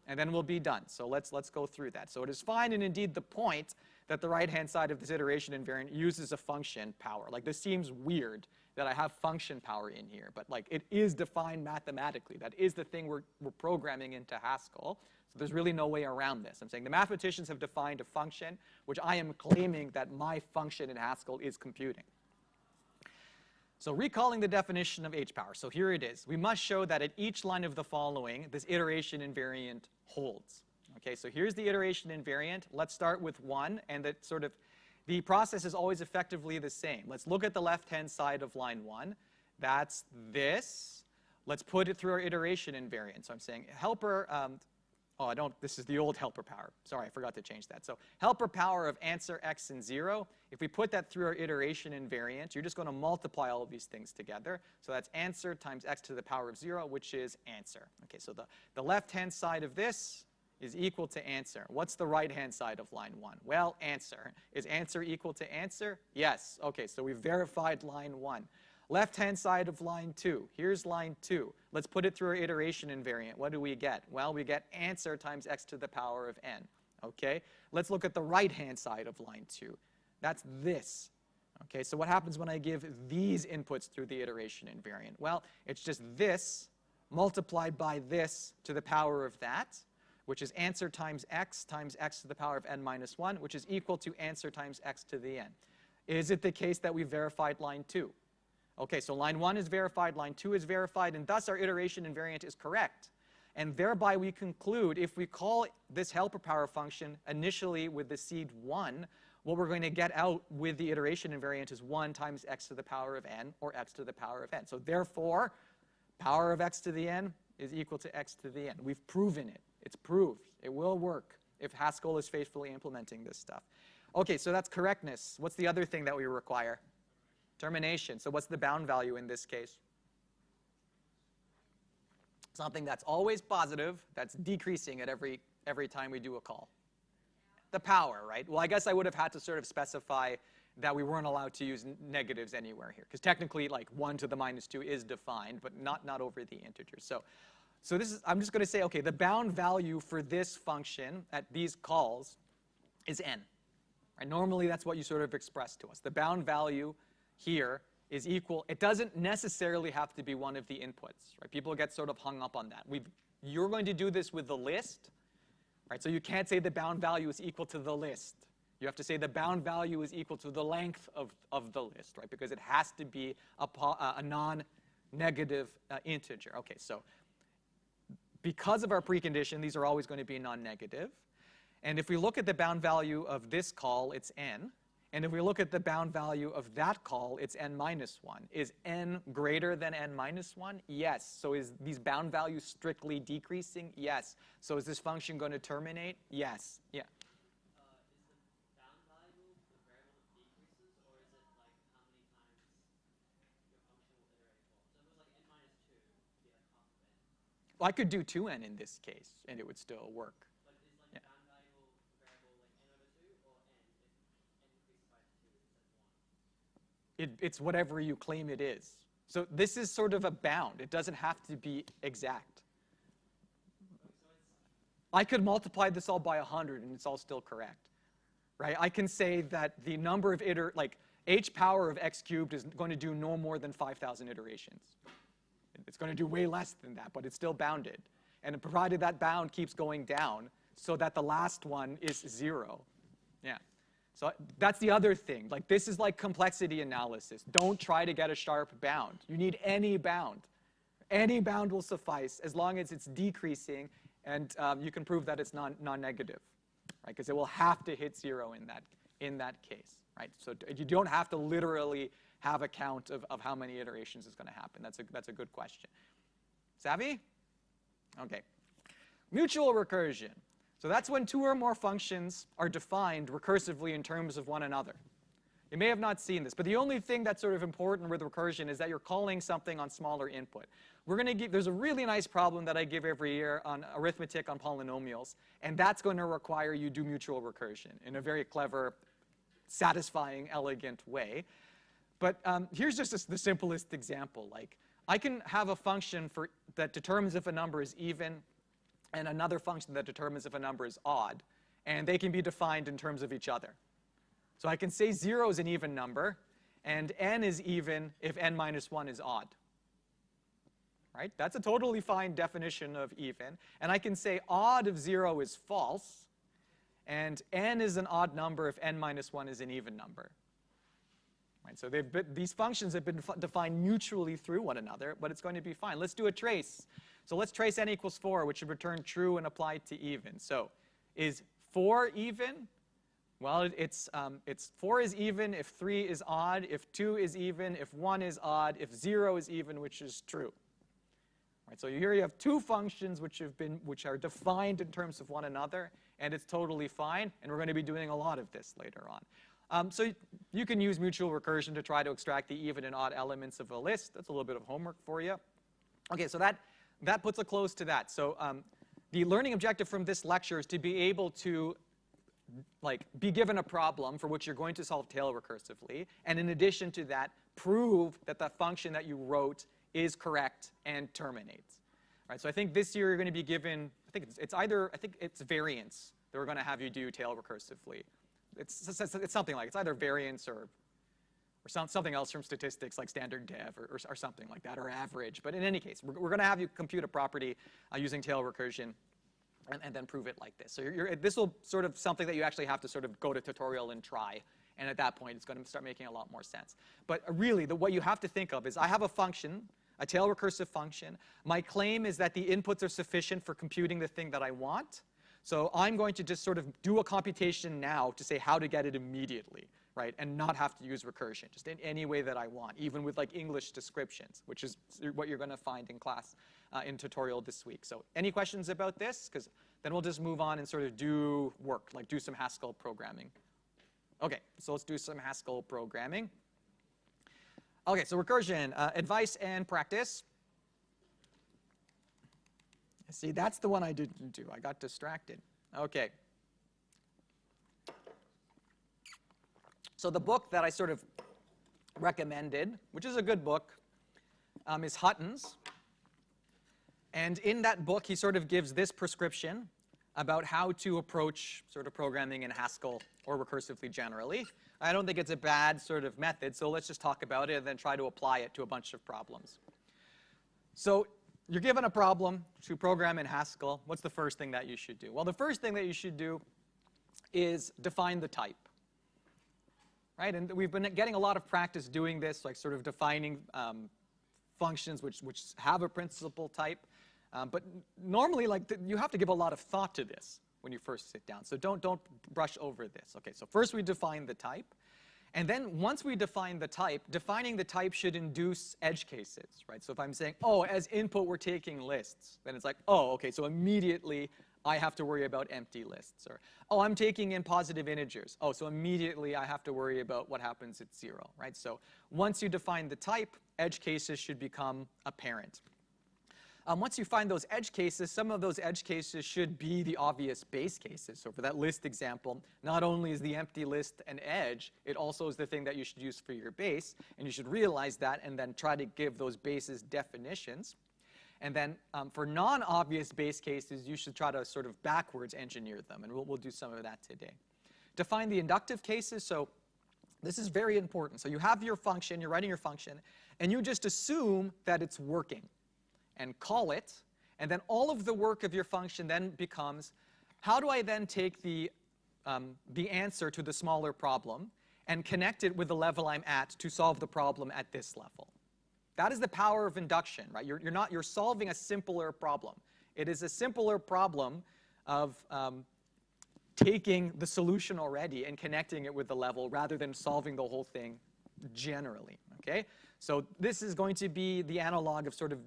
and then we'll be done. So let's go through that. So it is fine, and indeed the point that the right-hand side of this iteration invariant uses a function power. Like, this seems weird that I have function power in here, but like it is defined mathematically. That is the thing we're programming into Haskell. So there's really no way around this. I'm saying the mathematicians have defined a function, which I am claiming that my function in Haskell is computing. So recalling the definition of h power. So here it is. We must show that at each line of the following, this iteration invariant holds. Okay, so here's the iteration invariant. Let's start with 1, and that the process is always effectively the same. Let's look at the left-hand side of line 1. That's this. Let's put it through our iteration invariant. So I'm saying helper, this is the old helper power. Sorry, I forgot to change that. So helper power of answer x and 0. If we put that through our iteration invariant, you're just going to multiply all of these things together. So that's answer times x to the power of 0, which is answer. Okay, so the left-hand side of this is equal to answer. What's the right-hand side of line 1? Well, answer. Is answer equal to answer? Yes. Okay, so we've verified line 1. Left-hand side of line 2. Here's line 2. Let's put it through our iteration invariant. What do we get? Well, we get answer times x to the power of n. Okay? Let's look at the right-hand side of line 2. That's this. Okay, so what happens when I give these inputs through the iteration invariant? Well, it's just this multiplied by this to the power of that, which is answer times x to the power of n minus 1, which is equal to answer times x to the n. Is it the case that we verified line 2? Okay, so line 1 is verified, line 2 is verified, and thus our iteration invariant is correct. And thereby we conclude, if we call this helper power function initially with the seed 1, what we're going to get out with the iteration invariant is 1 times x to the power of n, or x to the power of n. So therefore, power of x to the n is equal to x to the n. We've proven it. It's proved. It will work if Haskell is faithfully implementing this stuff. Okay, so that's correctness. What's the other thing that we require? Termination. So what's the bound value in this case? Something that's always positive, that's decreasing at every time we do a call. The power, right? Well, I guess I would have had to specify that we weren't allowed to use negatives anywhere here, because technically, like 1 to the minus 2 is defined, but not over the integers. So this is, I'm just going to say, okay, the bound value for this function at these calls is n. Right? Normally, that's what you express to us. The bound value here is equal. It doesn't necessarily have to be one of the inputs. Right? People get hung up on that. You're going to do this with the list. Right? So you can't say the bound value is equal to the list. You have to say the bound value is equal to the length of the list, right? Because it has to be a non-negative integer. Okay, so because of our precondition, these are always going to be non-negative. And if we look at the bound value of this call, it's n. And if we look at the bound value of that call, it's n minus 1. Is n greater than n minus 1? Yes. So is these bound values strictly decreasing? Yes. So is this function going to terminate? Yes. Yeah. I could do 2n in this case, and it would still work. But is like Yeah. the bound variable like n over 2 or n if n increases by 2 is 1? It's whatever you claim it is. So this is sort of a bound. It doesn't have to be exact. I could multiply this all by 100, and it's all still correct, right? I can say that the number of h power of x cubed is going to do no more than 5,000 iterations. It's going to do way less than that, but it's still bounded. And provided that bound keeps going down so that the last one is 0. Yeah. So that's the other thing. Like, this is like complexity analysis. Don't try to get a sharp bound. You need any bound. Any bound will suffice as long as it's decreasing, and you can prove that it's non-negative, right? Because it will have to hit 0 in that case, right? So you don't have to literally have a count of how many iterations is going to happen. That's a good question. Savvy? Okay. Mutual recursion. So that's when two or more functions are defined recursively in terms of one another. You may have not seen this, but the only thing that's sort of important with recursion is that you're calling something on smaller input. There's a really nice problem that I give every year on arithmetic on polynomials, and that's going to require you do mutual recursion in a very clever, satisfying, elegant way. But here's just the simplest example. Like, I can have a function that determines if a number is even, and another function that determines if a number is odd, and they can be defined in terms of each other. So I can say 0 is an even number, and n is even if n minus 1 is odd. Right? That's a totally fine definition of even. And I can say odd of 0 is false, and n is an odd number if n minus 1 is an even number. Right? So these functions have been defined mutually through one another, but it's going to be fine. Let's do a trace. So let's trace n equals 4, which should return true and apply to even. So is 4 even? Well, it's 4 is even if 3 is odd, if 2 is even, if 1 is odd, if 0 is even, which is true. Right, so here you have two functions which are defined in terms of one another, and it's totally fine. And we're going to be doing a lot of this later on. So you can use mutual recursion to try to extract the even and odd elements of a list. That's a little bit of homework for you. Okay, so that puts a close to that. So the learning objective from this lecture is to be able to be given a problem for which you're going to solve tail recursively, and in addition to that, prove that the function that you wrote is correct and terminates. Right? So I think this year you're going to be given, I think it's variance that we're going to have you do tail recursively. It's something like, it's either variance or something else from statistics like standard dev or something like that, or average. But in any case, we're going to have you compute a property using tail recursion and then prove it like this. So this will sort of something that you actually have to sort of go to tutorial and try. And at that point, it's going to start making a lot more sense. But really, what you have to think of is I have a function, a tail recursive function. My claim is that the inputs are sufficient for computing the thing that I want. So I'm going to just sort of do a computation now to say how to get it immediately, right? And not have to use recursion, just in any way that I want, even with like English descriptions, which is what you're going to find in class in tutorial this week. So any questions about this? Because then we'll just move on and sort of do work, like do some Haskell programming. Okay, so let's do some Haskell programming. Okay, so recursion, advice and practice. See, that's the one I didn't do. I got distracted. Okay. So the book that I sort of recommended, which is a good book, is Hutton's. And in that book, he sort of gives this prescription about how to approach sort of programming in Haskell or recursively generally. I don't think it's a bad sort of method, so let's just talk about it and then try to apply it to a bunch of problems. So you're given a problem to program in Haskell. What's the first thing that you should do? Well, the first thing that you should do is define the type. Right? And we've been getting a lot of practice doing this, like sort of defining functions which have a principal type. But normally, you have to give a lot of thought to this when you first sit down. So don't brush over this. Okay, so first we define the type. And then once we define the type, defining the type should induce edge cases, right? So if I'm saying, oh, as input we're taking lists, then it's like, oh, okay, so immediately I have to worry about empty lists. Or, oh, I'm taking in positive integers. Oh, so immediately I have to worry about what happens at 0, right? So once you define the type, edge cases should become apparent. once you find those edge cases, some of those edge cases should be the obvious base cases. So for that list example, not only is the empty list an edge, it also is the thing that you should use for your base. And you should realize that and then try to give those bases definitions. And then for non-obvious base cases, you should try to sort of backwards engineer them. And we'll do some of that today. Define the inductive cases. So this is very important. So you have your function, you're writing your function, and you just assume that it's working and call it. And then all of the work of your function then becomes, how do I then take the answer to the smaller problem and connect it with the level I'm at to solve the problem at this level? That is the power of induction, right? You're solving a simpler problem. It is a simpler problem of taking the solution already and connecting it with the level rather than solving the whole thing generally, okay? So this is going to be the analog of sort of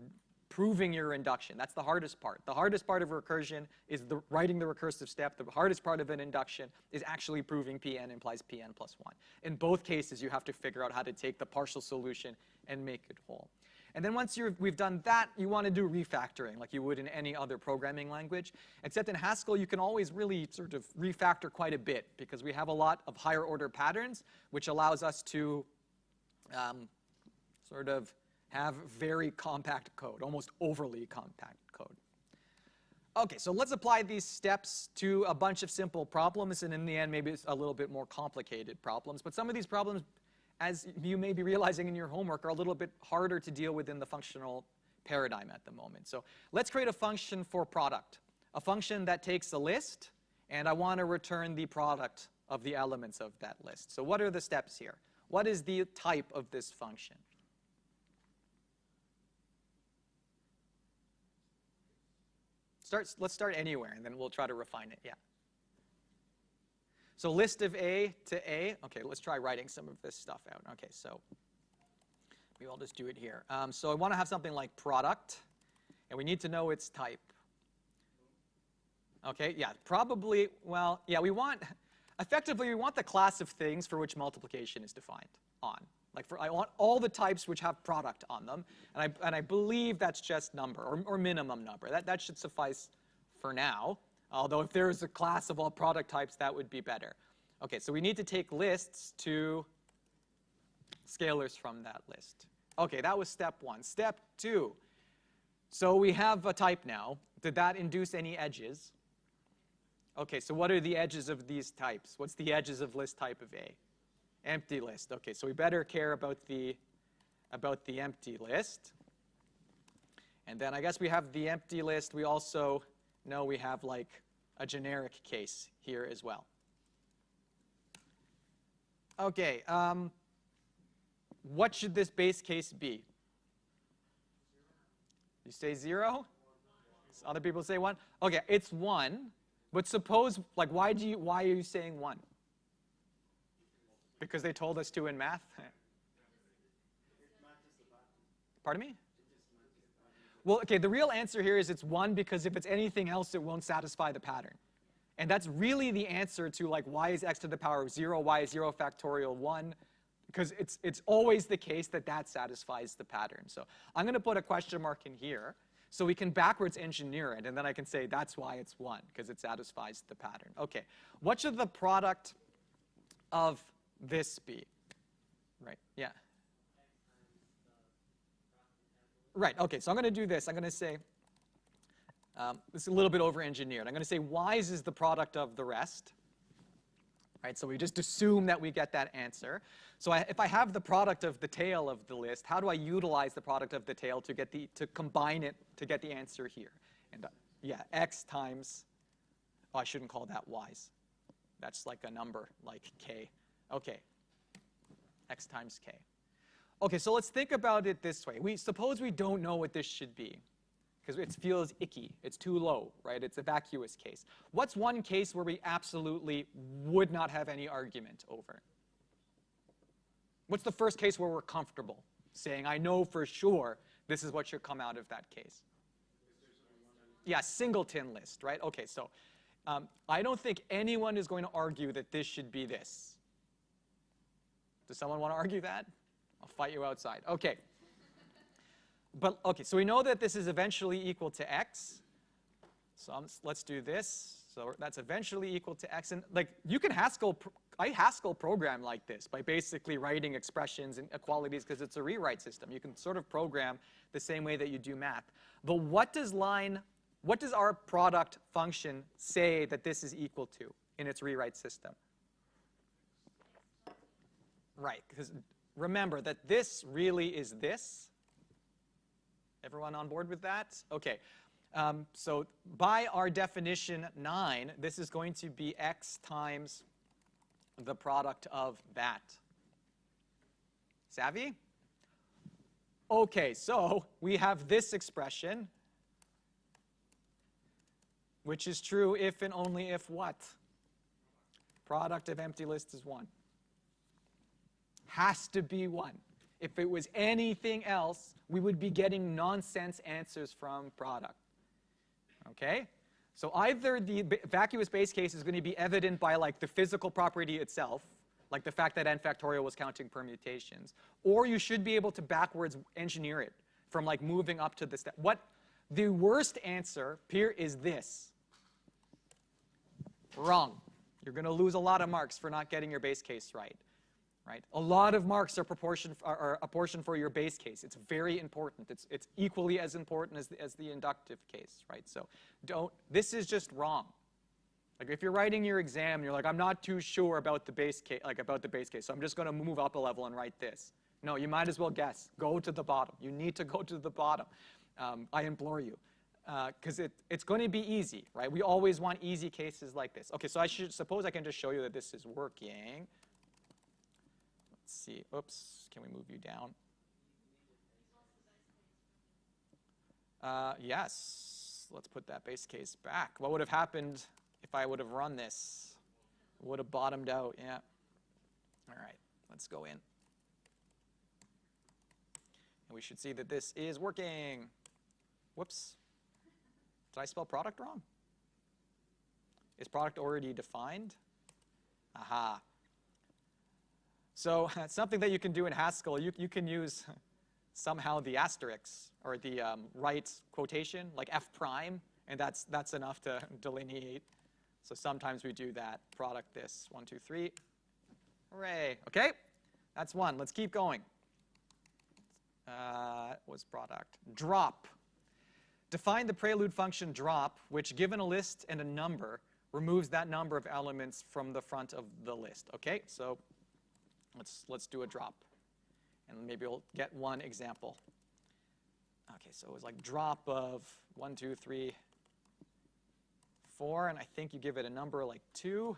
proving your induction. That's the hardest part. The hardest part of recursion is writing the recursive step. The hardest part of an induction is actually proving Pn implies Pn plus 1. In both cases, you have to figure out how to take the partial solution and make it whole. And then once we've done that, you want to do refactoring like you would in any other programming language. Except in Haskell, you can always really sort of refactor quite a bit because we have a lot of higher order patterns, which allows us to sort of have very compact code, almost overly compact code. Okay, so let's apply these steps to a bunch of simple problems, and in the end, maybe it's a little bit more complicated problems. But some of these problems, as you may be realizing in your homework, are a little bit harder to deal with in the functional paradigm at the moment. So let's create a function for product, a function that takes a list, and I want to return the product of the elements of that list. So what are the steps here? What is the type of this function? Let's start anywhere, and then we'll try to refine it. Yeah. So list of A to A. OK, let's try writing some of this stuff out. OK, so maybe I'll just do it here. So I want to have something like product, and we need to know its type. OK, yeah, probably, well, yeah, effectively, we want the class of things for which multiplication is defined on. Like I want all the types which have product on them, and I believe that's just number or minimum number. That should suffice for now. Although if there is a class of all product types, that would be better. Okay, so we need to take lists to scalars from that list. Okay, that was step one. Step two. So we have a type now. Did that induce any edges? Okay, so what are the edges of these types? What's the edges of list type of A? Empty list. Okay, so we better care about the empty list. And then I guess we have the empty list. We also know we have like a generic case here as well. Okay, what should this base case be? You say 0? Other people say 1? Okay, it's 1. But suppose, like, why are you saying 1? Because they told us to in math? Pardon me? Well, okay, the real answer here is it's 1 because if it's anything else, it won't satisfy the pattern. And that's really the answer to, like, why is x to the power of 0, why is 0 factorial 1? Because it's always the case that that satisfies the pattern. So I'm going to put a question mark in here so we can backwards engineer it, and then I can say that's why it's 1, because it satisfies the pattern. Okay, what should the product of this be? Right, yeah. Right, okay, so I'm going to do this. I'm going to say, this is a little bit over-engineered. I'm going to say y's is the product of the rest. Right, so we just assume that we get that answer. So if I have the product of the tail of the list, how do I utilize the product of the tail to combine it to get the answer here? And yeah, x times, oh, I shouldn't call that y's. That's like a number, like k. Okay, x times k. Okay, so let's think about it this way. Suppose we don't know what this should be, because it feels icky. It's too low, right? It's a vacuous case. What's one case where we absolutely would not have any argument over? What's the first case where we're comfortable saying, I know for sure this is what should come out of that case? Yeah, singleton list, right? Okay, so I don't think anyone is going to argue that this should be this. Does someone want to argue that? I'll fight you outside. Okay. But okay, so we know that this is eventually equal to x. So let's do this. So that's eventually equal to x. And like you can I Haskell program like this by basically writing expressions and equalities because it's a rewrite system. You can sort of program the same way that you do math. But what does our product function say that this is equal to in its rewrite system? Right, because remember that this really is this. Everyone on board with that? Okay. So by our definition 9, this is going to be x times the product of that. Savvy? Okay, so we have this expression, which is true if and only if what? Product of empty list is 1. Has to be 1. If it was anything else, we would be getting nonsense answers from product. Okay? So either the vacuous base case is going to be evident by like the physical property itself, like the fact that n factorial was counting permutations, or you should be able to backwards engineer it from like moving up to the step. The worst answer here is this. Wrong. You're going to lose a lot of marks for not getting your base case right. Right? A lot of marks are apportioned for your base case. It's very important. It's equally as important as the inductive case, right? So this is just wrong. Like if you're writing your exam and you're like, I'm not too sure about the base case, so I'm just going to move up a level and write this. No, you might as well guess. Go to the bottom. You need to go to the bottom. I implore you. Because it's going to be easy, right? We always want easy cases like this. Okay, so suppose I can just show you that this is working. Let's see. Oops. Can we move you down? Yes. Let's put that base case back. What would have happened if I would have run this? It would have bottomed out. Yeah. All right. Let's go in. And we should see that this is working. Whoops. Did I spell product wrong? Is product already defined? Aha. So something that you can do in Haskell, you can use somehow the asterisk or the right quotation, like F prime, and that's enough to delineate. So sometimes we do that. Product this, 1, 2, 3. Hooray. Okay, that's 1. Let's keep going. What's product? Drop. Define the prelude function drop, which given a list and a number, removes that number of elements from the front of the list. Okay, so let's do a drop. And maybe we'll get one example. Okay, so it was like drop of 1, 2, 3, 4, and I think you give it a number like 2.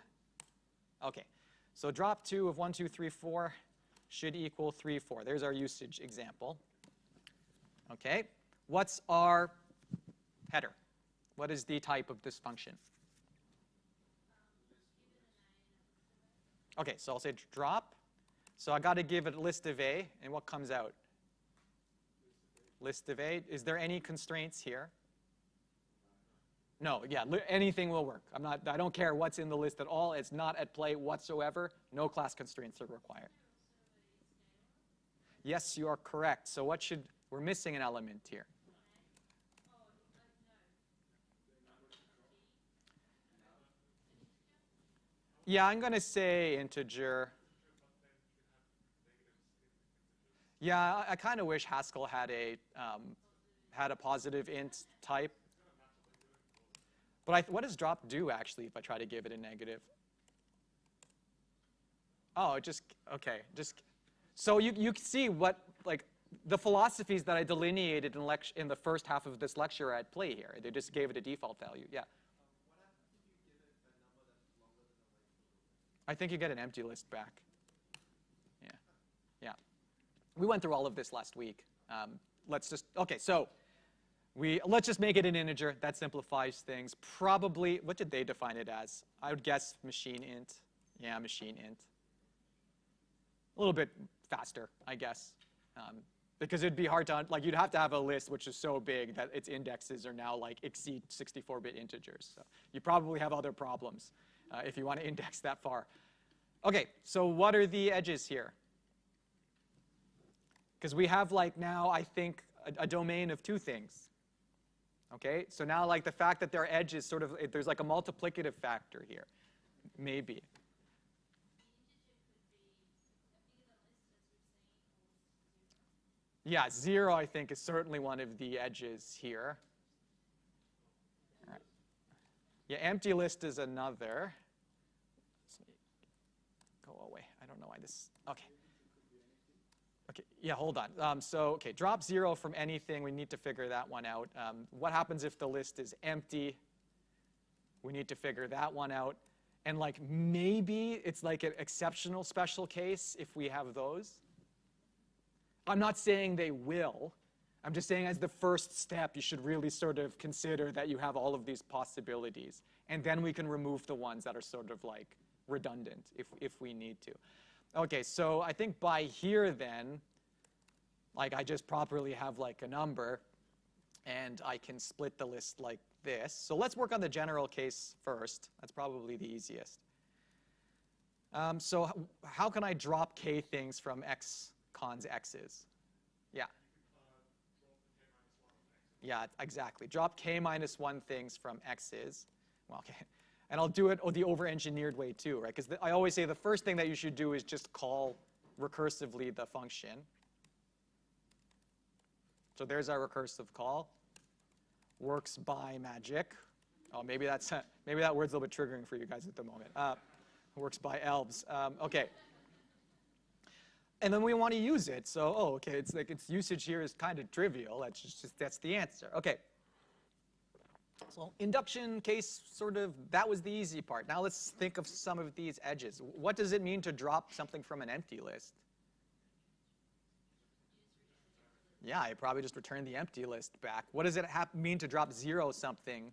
Okay, so drop 2 of 1, 2, 3, 4 should equal 3, 4. There's our usage example. Okay, what's our header? What is the type of this function? Okay, so I'll say drop. So I got to give it a list of A, and what comes out? List of A. Is there any constraints here? No, yeah, anything will work. I don't care what's in the list at all. It's not at play whatsoever. No class constraints are required. Yes, you are correct. So we're missing an element here. Yeah, I'm going to say integer. Yeah, I kind of wish Haskell had a positive int type. But what does drop do, actually, if I try to give it a negative? Oh, okay. So you can see what, like, the philosophies that I delineated in the first half of this lecture are at play here. They just gave it a default value. Yeah. I think you get an empty list back. Yeah. Yeah. We went through all of this last week. Let's just make it an integer. That simplifies things. Probably, what did they define it as? I would guess machine int. Yeah, machine int. A little bit faster, I guess. Because it'd be hard to, like, you'd have to have a list which is so big that its indexes are now, like, exceed 64-bit integers. So you probably have other problems if you want to index that far. Okay, so what are the edges here? Because we have, like, now, I think, a domain of two things. Okay, so now like the fact that there are edges sort of, there's like a multiplicative factor here, maybe. Yeah, 0 I think is certainly one of the edges here. All right. Yeah, empty list is another. Go away. I don't know why this. Okay. Okay. Yeah, hold on. Okay, drop 0 from anything. We need to figure that one out. What happens if the list is empty? We need to figure that one out. And like maybe it's like an exceptional special case if we have those. I'm not saying they will. I'm just saying as the first step, you should really sort of consider that you have all of these possibilities. And then we can remove the ones that are sort of like redundant if we need to. Okay, so I think by here then, like I just properly have like a number, and I can split the list like this. So let's work on the general case first. That's probably the easiest. So how can I drop k things from x cons x's? Yeah. Yeah, exactly. Drop k minus 1 things from x's. Well, okay. And I'll do it the over-engineered way too, right? Because I always say the first thing that you should do is just call recursively the function. So there's our recursive call. Works by magic. Oh, maybe that word's a little bit triggering for you guys at the moment. Works by elves. Okay. And then we want to use it. So, okay, it's like its usage here is kind of trivial. That's the answer. Okay. So induction case, sort of, that was the easy part. Now let's think of some of these edges. What does it mean to drop something from an empty list? Yeah, I probably just return the empty list back. What does it mean to drop 0 something?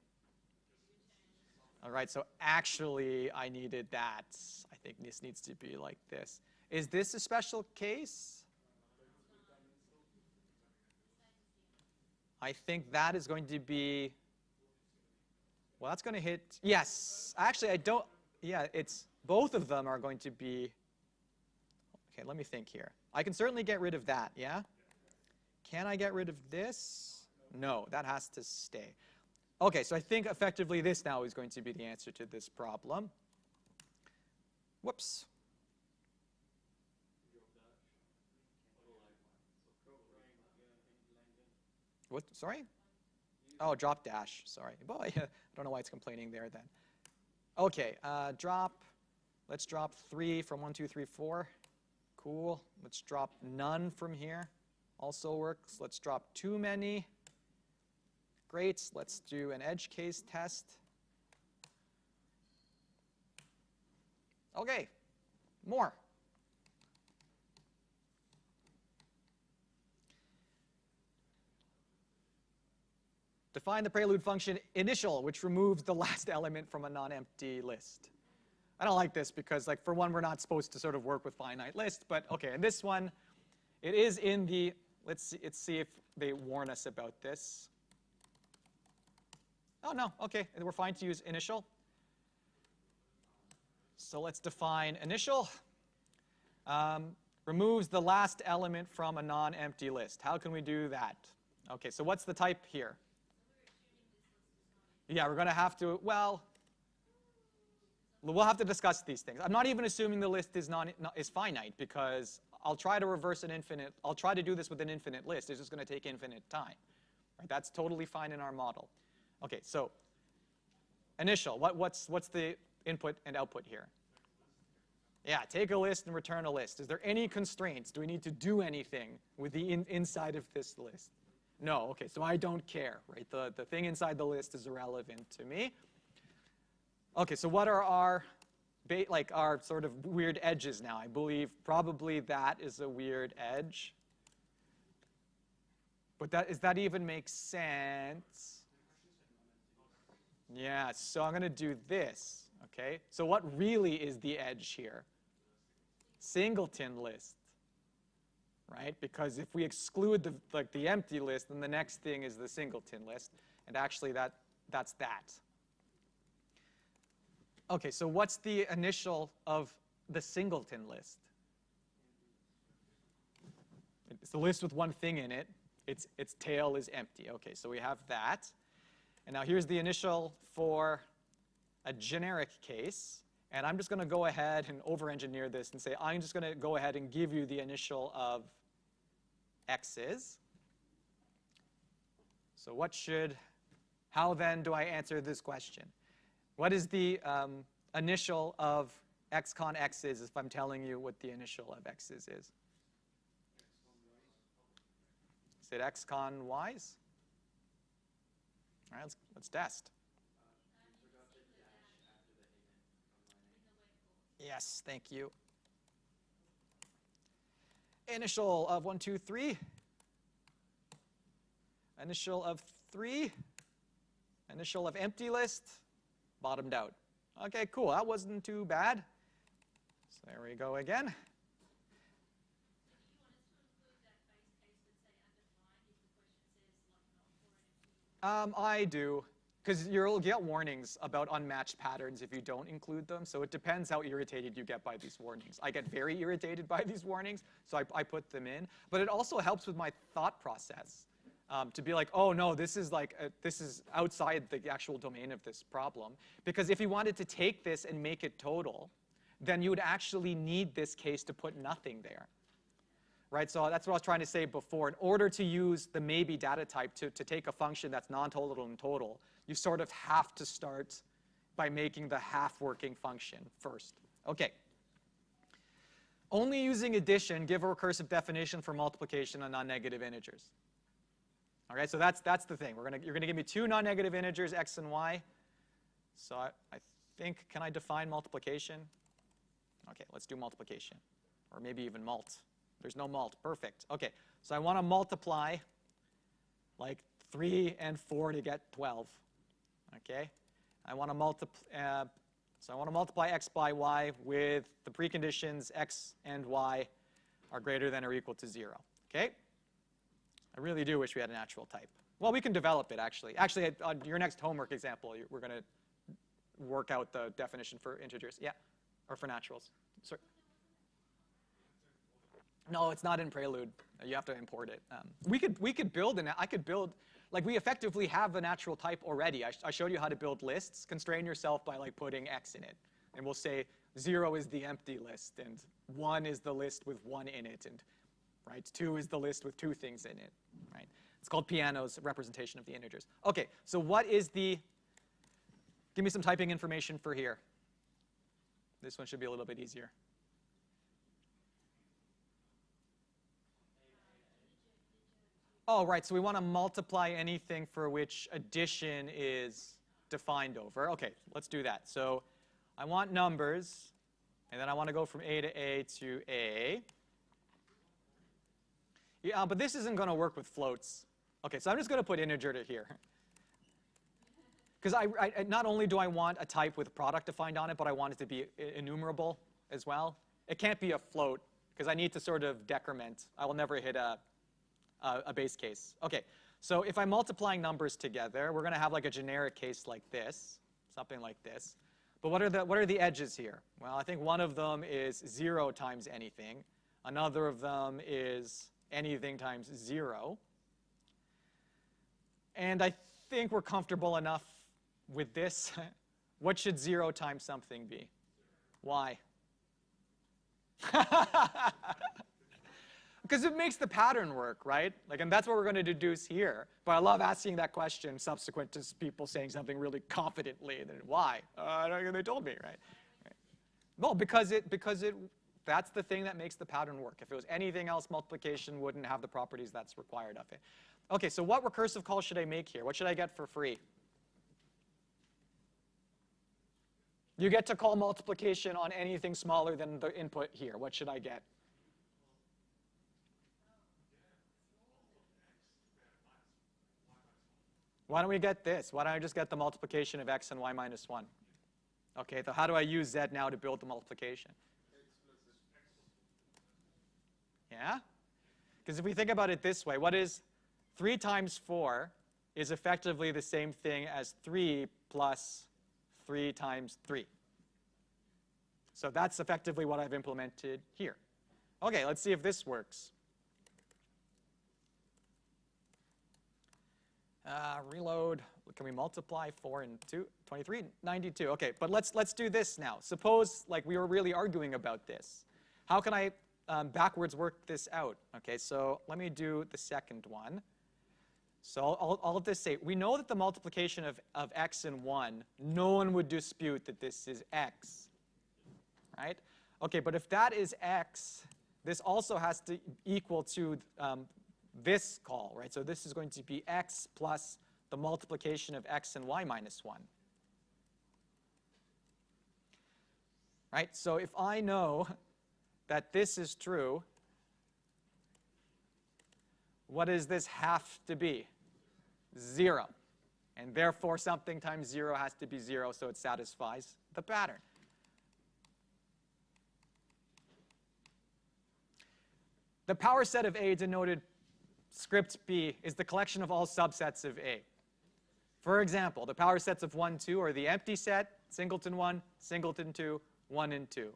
All right, so actually I needed that. I think this needs to be like this. Is this a special case? I think that is going to be, well, that's going to hit, yes. Actually, I don't, yeah, it's, both of them are going to be, okay, let me think here. I can certainly get rid of that, yeah? Can I get rid of this? No, that has to stay. Okay, so I think effectively this now is going to be the answer to this problem. Whoops. What, sorry? Oh, drop dash, sorry. Boy, I don't know why it's complaining there then. Okay, let's drop 3 from 1, 2, 3, 4. Cool. Let's drop none from here. Also works. Let's drop too many. Great. Let's do an edge case test. Okay, more. Define the prelude function initial, which removes the last element from a non-empty list. I don't like this because, like, for one, we're not supposed to sort of work with finite lists. But okay, in this one, it is in the, let's see if they warn us about this. Oh, no, okay, we're fine to use initial. So let's define initial. Removes the last element from a non-empty list. How can we do that? Okay, so what's the type here? Yeah, we're going to have to, well, we'll have to discuss these things. I'm not even assuming the list is finite because I'll try to reverse an infinite, I'll try to do this with an infinite list. It's just going to take infinite time. Right? That's totally fine in our model. Okay, so initial, what's the input and output here? Yeah, take a list and return a list. Is there any constraints? Do we need to do anything with the inside of this list? No, okay, so I don't care, right? The thing inside the list is irrelevant to me. Okay, so what are our sort of weird edges now? I believe probably that is a weird edge. But does that even make sense? Yeah, so I'm going to do this, okay? So what really is the edge here? Singleton list. Right? Because if we exclude the empty list, then the next thing is the singleton list. And actually, that's that. Okay, so what's the initial of the singleton list? It's the list with one thing in it. its tail is empty. Okay, so we have that. And now here's the initial for a generic case. And I'm just going to go ahead and over-engineer this and say I'm just going to go ahead and give you the initial of x's. So how then do I answer this question? What is the initial of x con x's if I'm telling you what the initial of x's is? Is it x con y's? All right, let's test. Yes, thank you. Initial of 1, 2, 3. Initial of 3. Initial of empty list. Bottomed out. Okay, cool. That wasn't too bad. So there we go again. I do, because you'll get warnings about unmatched patterns if you don't include them. So it depends how irritated you get by these warnings. I get very irritated by these warnings, so I put them in. But it also helps with my thought process to be like, oh no, this is outside the actual domain of this problem. Because if you wanted to take this and make it total, then you would actually need this case to put nothing there. Right, so that's what I was trying to say before. In order to use the maybe data type to take a function that's non-total and total, you sort of have to start by making the half-working function first. Okay. Only using addition, give a recursive definition for multiplication on non-negative integers. All right, so that's the thing. You're gonna give me two non-negative integers, x and y. So I think, can I define multiplication? Okay, let's do multiplication, or maybe even mult. There's no mult. Perfect. Okay, so I want to multiply like 3 and 4 to get 12. Okay, I want to multiply x by y with the preconditions x and y are greater than or equal to 0. Okay, I really do wish we had a natural type. Well, we can develop it actually. Actually, on your next homework example, we're going to work out the definition for integers. Yeah, or for naturals. Sorry. No, it's not in Prelude. You have to import it. We could build, like we effectively have a natural type already. I showed you how to build lists. Constrain yourself by like putting x in it. And we'll say 0 is the empty list, and 1 is the list with 1 in it, and right, 2 is the list with 2 things in it. Right? It's called Piano's representation of the integers. Okay, so what is give me some typing information for here. This one should be a little bit easier. Oh, right, so we want to multiply anything for which addition is defined over. Okay, let's do that. So I want numbers, and then I want to go from A to A to A. Yeah, but this isn't going to work with floats. Okay, so I'm just going to put integer to here. Because I not only do I want a type with product defined on it, but I want it to be enumerable as well. It can't be a float, because I need to sort of decrement. I will never hit a base case. Okay, so if I'm multiplying numbers together, we're going to have like a generic case like this, something like this. But what are the edges here? Well, I think one of them is 0 times anything. Another of them is anything times 0. And I think we're comfortable enough with this. What should 0 times something be? Why? Because it makes the pattern work, right? Like, and that's what we're going to deduce here. But I love asking that question subsequent to people saying something really confidently. Why? I don't know, they told me, right? Well, because that's the thing that makes the pattern work. If it was anything else, multiplication wouldn't have the properties that's required of it. Okay, so what recursive call should I make here? What should I get for free? You get to call multiplication on anything smaller than the input here. What should I get? Why don't we get this? Why don't I just get the multiplication of x and y minus 1? Okay, so how do I use z now to build the multiplication? Yeah? Because if we think about it this way, what is 3 times 4 is effectively the same thing as 3 plus 3 times 3. So that's effectively what I've implemented here. Okay, let's see if this works. Reload. Can we multiply 4 and 2? 23, 92. Okay, but let's do this now. Suppose like we were really arguing about this. How can I backwards work this out? Okay, so let me do the second one. So I'll just say, we know that the multiplication of x and 1, no one would dispute that this is x, right? Okay, but if that is x, this also has to equal to this call, right? So this is going to be x plus the multiplication of x and y minus 1. Right? So if I know that this is true, what does this have to be? 0. And therefore, something times 0 has to be 0, so it satisfies the pattern. The power set of A denoted script B is the collection of all subsets of A. For example, the power sets of 1, 2 are the empty set, singleton 1, singleton 2, 1 and 2.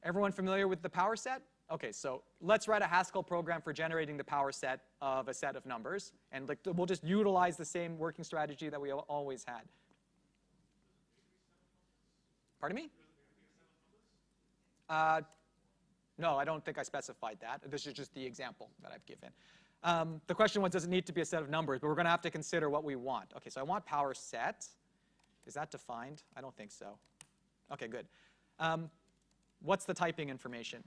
Everyone familiar with the power set? Okay, so let's write a Haskell program for generating the power set of a set of numbers. And like, we'll just utilize the same working strategy that we always had. Pardon me? No, I don't think I specified that. This is just the example that I've given. The question was, does it need to be a set of numbers? But we're going to have to consider what we want. Okay, so I want power set. Is that defined? I don't think so. Okay, good. What's the typing information?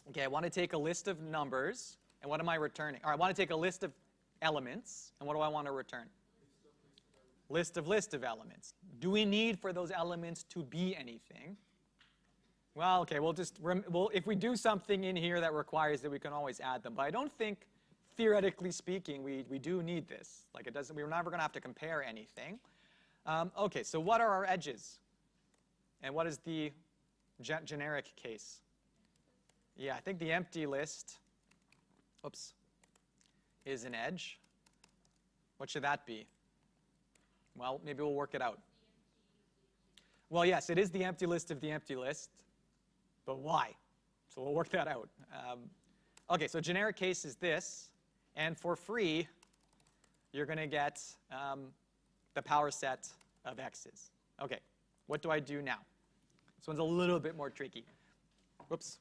Okay, I want to take a list of numbers. And what am I returning? Or I want to take a list of elements. And what do I want to return? List of elements. Do we need for those elements to be anything? Well, okay, if we do something in here that requires that, we can always add them. But I don't think, theoretically speaking, we do need this. Like, we're never going to have to compare anything. Okay, so what are our edges? And what is the generic case? Yeah, I think the empty list, is an edge. What should that be? Well, maybe we'll work it out. Well, yes, it is the empty list of the empty list. But why? So we'll work that out. Okay, so generic case is this. And for free, you're going to get the power set of x's. Okay, what do I do now? This one's a little bit more tricky. Whoops.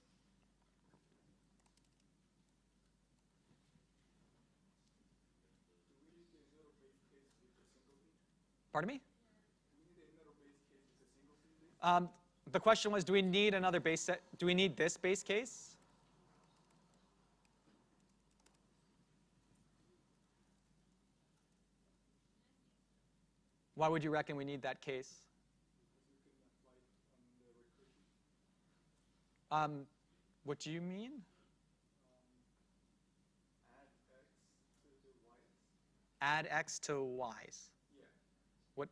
Pardon me? The question was, do we need another base set? Do we need this base case? Why would you reckon we need that case? What do you mean? Add x to y's. What?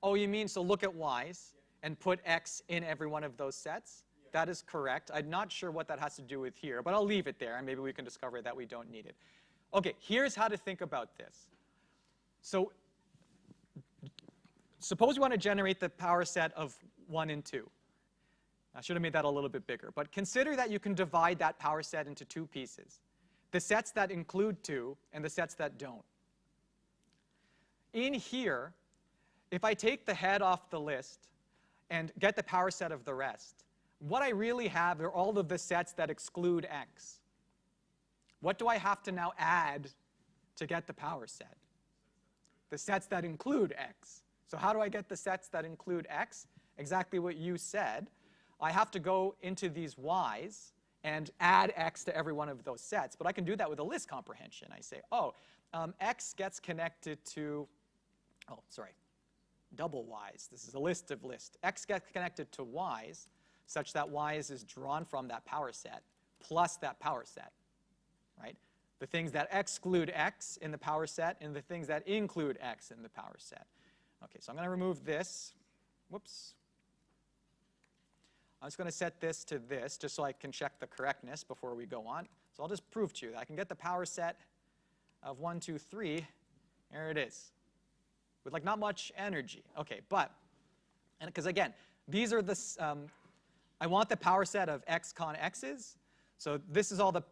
Oh, you mean, so look at y's and put x in every one of those sets? That is correct. I'm not sure what that has to do with here, but I'll leave it there, and maybe we can discover that we don't need it. Okay, here's how to think about this. So suppose we want to generate the power set of 1 and 2. I should have made that a little bit bigger. But consider that you can divide that power set into two pieces. The sets that include 2 and the sets that don't. In here, if I take the head off the list and get the power set of the rest, what I really have are all of the sets that exclude x. What do I have to now add to get the power set? The sets that include x. So how do I get the sets that include x? Exactly what you said. I have to go into these y's and add x to every one of those sets. But I can do that with a list comprehension. I say, x gets connected to, double y's. This is a list of lists. X gets connected to y's such that y's is drawn from that power set plus that power set, right? The things that exclude x in the power set and the things that include x in the power set. Okay, so I'm going to remove this. Whoops. I'm just going to set this to this just so I can check the correctness before we go on. So I'll just prove to you that I can get the power set of 1, 2, 3. There it is. With like not much energy. Okay, but, and because again, these are the, I want the power set of x con x's. So this is all the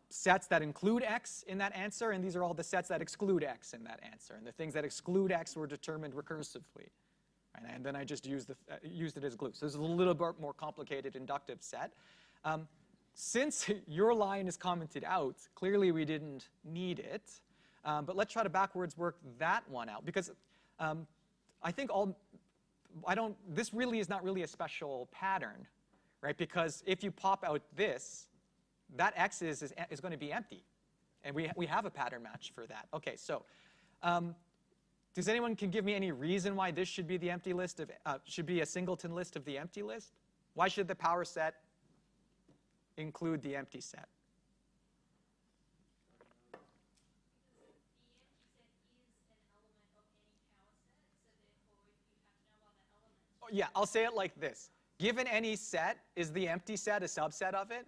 sets that include X in that answer, and these are all the sets that exclude X in that answer. And the things that exclude X were determined recursively. Right? And then I just used it as glue. So this is a little bit more complicated inductive set. Since your line is commented out, clearly we didn't need it. But let's try to backwards work that one out. Because I think this really is not really a special pattern, right? Because if you pop out this, that X is going to be empty. And we have a pattern match for that. OK, so does anyone can give me any reason why this should be the empty list should be a singleton list of the empty list? Why should the power set include the empty set? Yeah, I'll say it like this. Given any set, is the empty set a subset of it?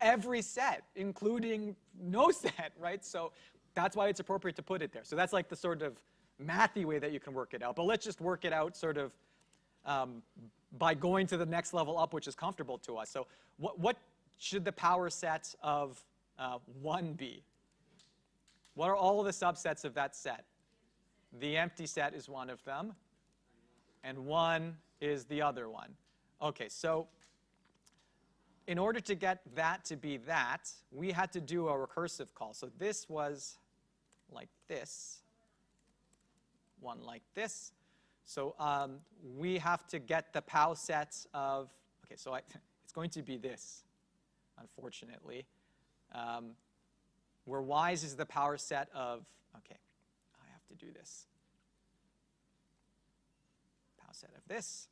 Every set, including no set, right? So that's why it's appropriate to put it there. So that's like the sort of mathy way that you can work it out. But let's just work it out sort of by going to the next level up, which is comfortable to us. So what should the power set of 1 be? What are all of the subsets of that set? The empty set is one of them. And 1 is the other one. OK, so in order to get that to be that, we had to do a recursive call. So this was like this, one like this. So we have to get the POW sets of, OK, so it's going to be this, unfortunately, where Y's is the power set of, OK, I have to do this. Set of this.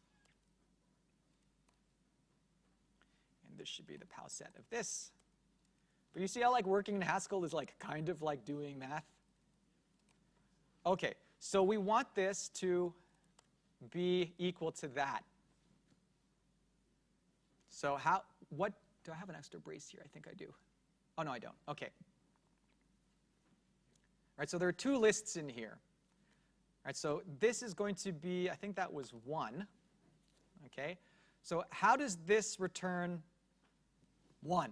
And this should be the POW set of this. But you see how like working in Haskell is like kind of like doing math? OK, so we want this to be equal to that. So what, do I have an extra brace here? I think I do. Oh, no, I don't. OK. All right, so there are 2 lists in here. All right, so this is going to be, I think that was 1. OK, so how does this return 1?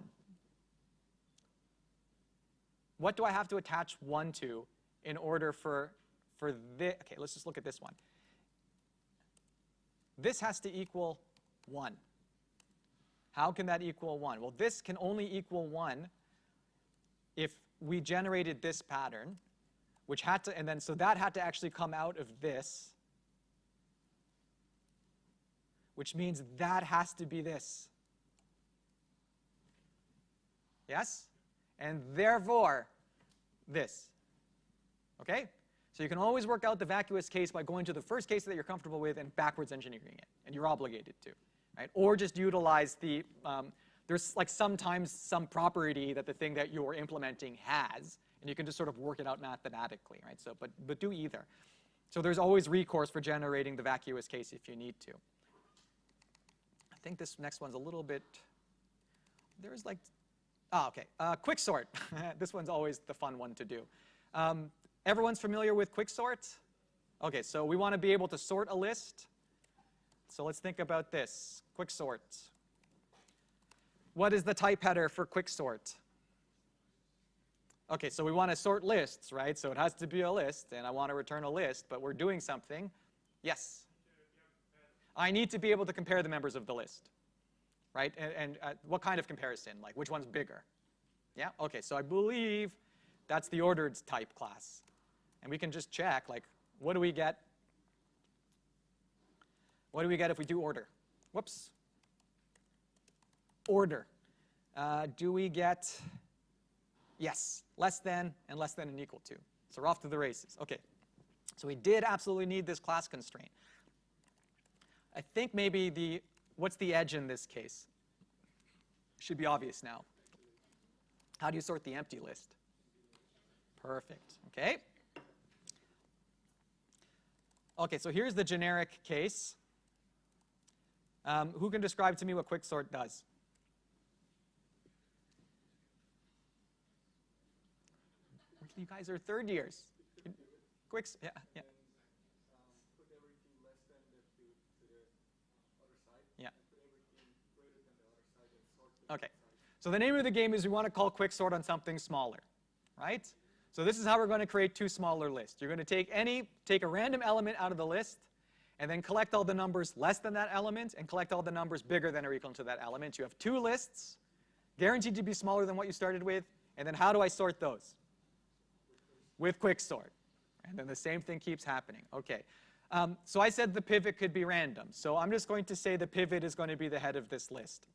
What do I have to attach 1 to in order for this? OK, let's just look at this one. This has to equal 1. How can that equal 1? Well, this can only equal 1 if we generated this pattern, which had to, and then so that had to actually come out of this, which means that has to be this. Yes? And therefore, this. OK? So you can always work out the vacuous case by going to the first case that you're comfortable with and backwards engineering it. And you're obligated to. Right? Or just utilize the, there's like sometimes some property that the thing that you're implementing has. And you can just sort of work it out mathematically, right? So, but do either. So there's always recourse for generating the vacuous case if you need to. I think this next one's a little bit, there's like, OK. Quicksort. This one's always the fun one to do. Everyone's familiar with quicksort? OK, so we want to be able to sort a list. So let's think about this. Quicksort. What is the type header for quicksort? OK, so we want to sort lists, right? So it has to be a list, and I want to return a list, but we're doing something. Yes? I need to be able to compare the members of the list, right? And what kind of comparison? Like, which one's bigger? Yeah? OK, so I believe that's the ordered type class. And we can just check, like, what do we get? What do we get if we do order? Whoops. Order. Do we get... Yes, less than and less than and equal to. So we're off to the races. OK, so we did absolutely need this class constraint. I think maybe what's the edge in this case? Should be obvious now. How do you sort the empty list? Perfect. OK. OK, so here's the generic case. Who can describe to me what quicksort does? You guys are third years. Yeah. Put everything less than to the other side. Yeah. And put everything greater than the other side and sort the OK. So the name of the game is we want to call quicksort on something smaller, right? So this is how we're going to create two smaller lists. You're going to take a random element out of the list, and then collect all the numbers less than that element, and collect all the numbers bigger than or equal to that element. You have two lists, guaranteed to be smaller than what you started with. And then how do I sort those? With quicksort. And then the same thing keeps happening. OK. So I said the pivot could be random. So I'm just going to say the pivot is going to be the head of this list.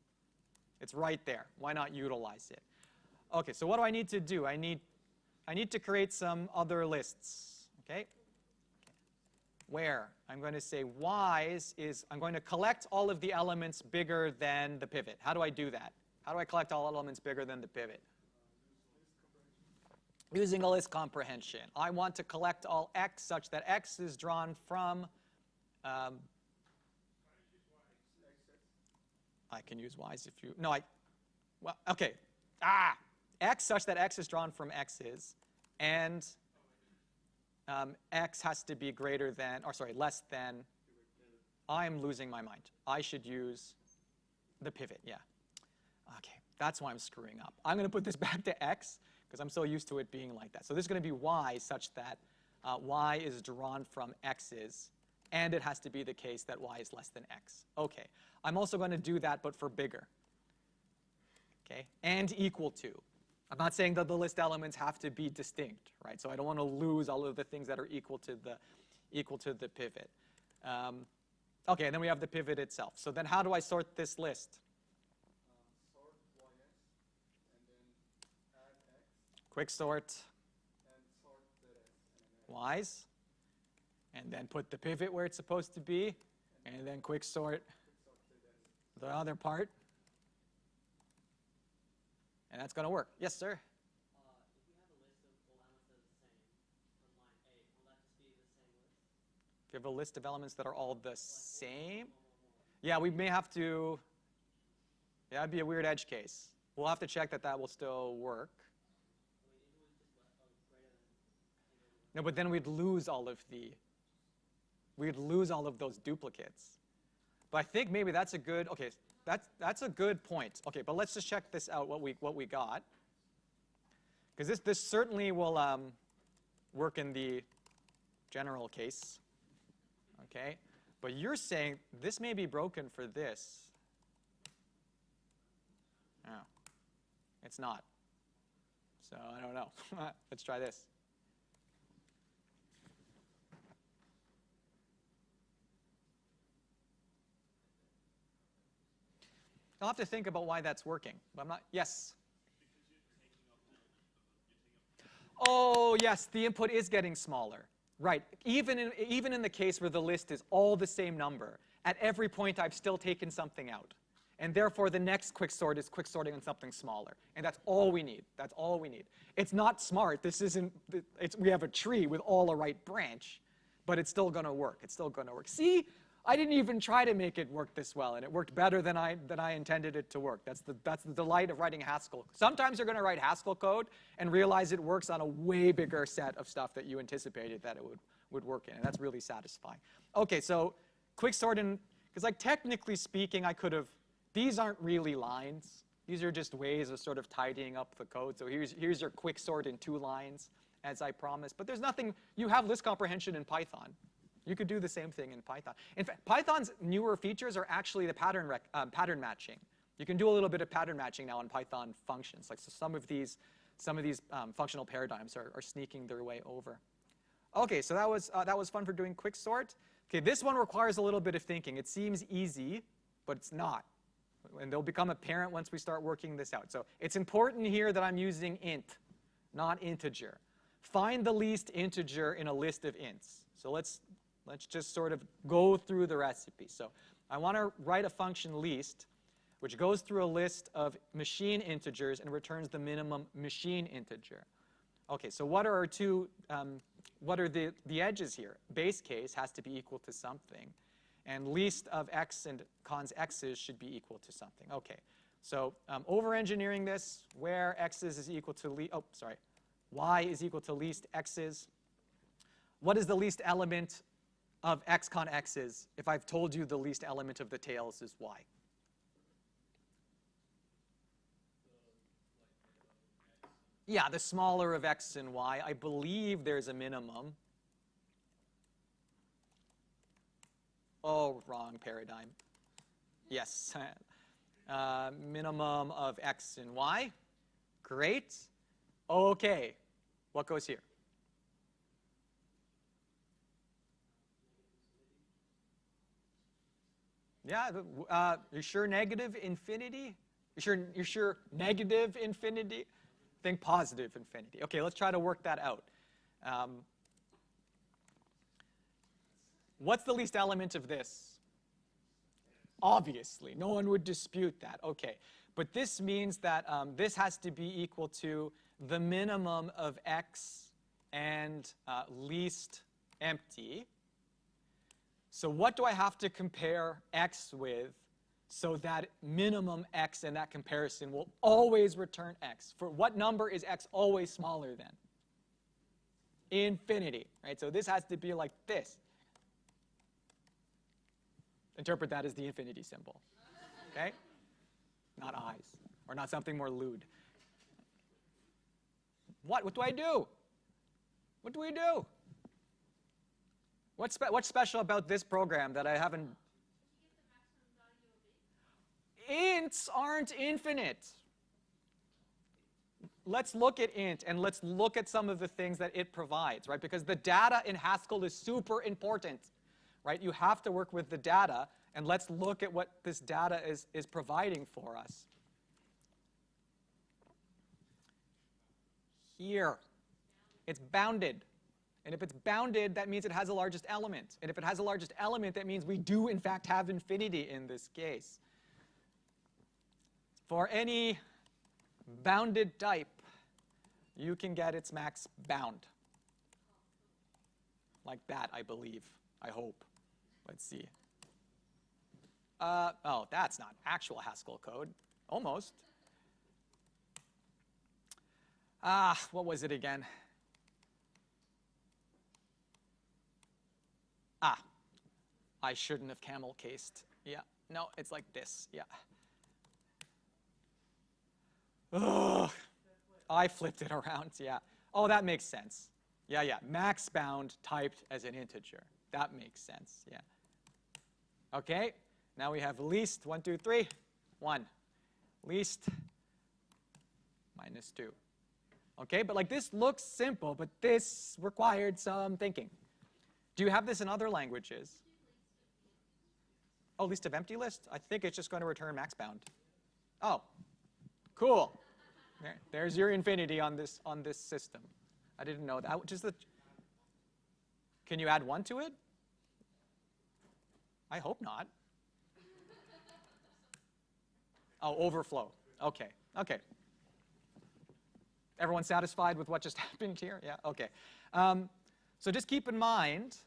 It's right there. Why not utilize it? OK, so what do I need to do? I need to create some other lists. OK? Where I'm going to say y's is I'm going to collect all of the elements bigger than the pivot. How do I do that? How do I collect all elements bigger than the pivot? Using a list comprehension. I want to collect all x such that x is drawn from, I can use y's if you, no, well, OK. X such that x is drawn from x's, and x has to be greater than, or sorry, less than, I'm losing my mind. I should use the pivot, yeah. OK, that's why I'm screwing up. I'm going to put this back to x, because I'm so used to it being like that. So this is going to be y such that y is drawn from x's, and it has to be the case that y is less than x. OK, I'm also going to do that, but for bigger. OK, and equal to. I'm not saying that the list elements have to be distinct, right? So I don't want to lose all of the things that are equal to the pivot. OK, and then we have the pivot itself. So then how do I sort this list? Sort ys, and then add x, Quick sort and sort that x, and then add y's, and then put the pivot where it's supposed to be, and then quick sort the other part. And that's going to work. Yes, sir? If you have a list of all elements that are the same on line 8, will that just be the same list? If you have a list of elements that are all the same, yeah, we may have to, yeah, that'd be a weird edge case. We'll have to check that that will still work. No, but then we'd lose all of those duplicates. But I think maybe that's a good, OK, that's a good point. OK, but let's just check this out, what we got. Because this certainly will work in the general case. OK, but you're saying this may be broken for this. No, it's not. So I don't know. Let's try this. I'll have to think about why that's working. But I'm not. Yes? Oh, yes, the input is getting smaller. Right. Even in the case where the list is all the same number, at every point I've still taken something out. And therefore, the next quicksort is quicksorting on something smaller. And that's all we need. That's all we need. It's not smart. This isn't. We have a tree with all a right branch, but it's still going to work. It's still going to work. See? I didn't even try to make it work this well, and it worked better than I intended it to work. That's the delight of writing Haskell. Sometimes you're going to write Haskell code and realize it works on a way bigger set of stuff that you anticipated that it would work in, and that's really satisfying. OK, so quicksorting, because like technically speaking, I could have, these aren't really lines. These are just ways of sort of tidying up the code. So here's your quicksort in 2 lines, as I promised. But there's nothing, you have list comprehension in Python. You could do the same thing in Python. In fact, Python's newer features are actually the pattern matching. You can do a little bit of pattern matching now in Python functions. Like so some of these functional paradigms are sneaking their way over. OK, so that was fun for doing quicksort. OK, this one requires a little bit of thinking. It seems easy, but it's not. And they'll become apparent once we start working this out. So it's important here that I'm using int, not integer. Find the least integer in a list of ints. So let's just sort of go through the recipe. So I want to write a function least, which goes through a list of machine integers and returns the minimum machine integer. OK, so what are our what are the edges here? Base case has to be equal to something. And least of x and cons x's should be equal to something. OK, so over-engineering this, where x's is equal to y is equal to least x's. What is the least element of x con x's if I've told you the least element of the tails is y? Yeah, the smaller of x and y. I believe there's a minimum. Oh, wrong paradigm. Yes. Minimum of x and y. Great. Okay. What goes here? Yeah, you sure negative infinity? You sure negative infinity? Think positive infinity. Okay, let's try to work that out. What's the least element of this? Obviously, no one would dispute that. Okay, but this means that this has to be equal to the minimum of x and least empty. So what do I have to compare x with so that minimum x in that comparison will always return x? For what number is x always smaller than? Infinity, right? So this has to be like this. Interpret that as the infinity symbol, okay? Not eyes, or not something more lewd. What do I do? What do we do? What's special about this program that I haven't? Ints aren't infinite. Let's look at int, and let's look at some of the things that it provides, right? Because the data in Haskell is super important, right? You have to work with the data, and let's look at what this data is providing for us. Here, it's bounded. And if it's bounded, that means it has the largest element. And if it has the largest element, that means we do, in fact, have infinity in this case. For any bounded type, you can get its max bound. Like that, I believe. I hope. Let's see. Oh, that's not actual Haskell code. Almost. What was it again? I shouldn't have camel cased. Yeah, no, it's like this. Yeah. Ugh, I flipped it around. Yeah. Oh, that makes sense. Yeah. Max bound typed as an integer. That makes sense. Yeah. Okay. Now we have least 1, 2, 3, 1. Least minus 2. Okay, but like this looks simple, but this required some thinking. Do you have this in other languages? Oh, least of empty list? I think it's just going to return max bound. Oh, cool. There's your infinity on this system. I didn't know that. Can you add 1 to it? I hope not. Oh, overflow. Okay. Everyone satisfied with what just happened here? Yeah, okay. So just keep in mind,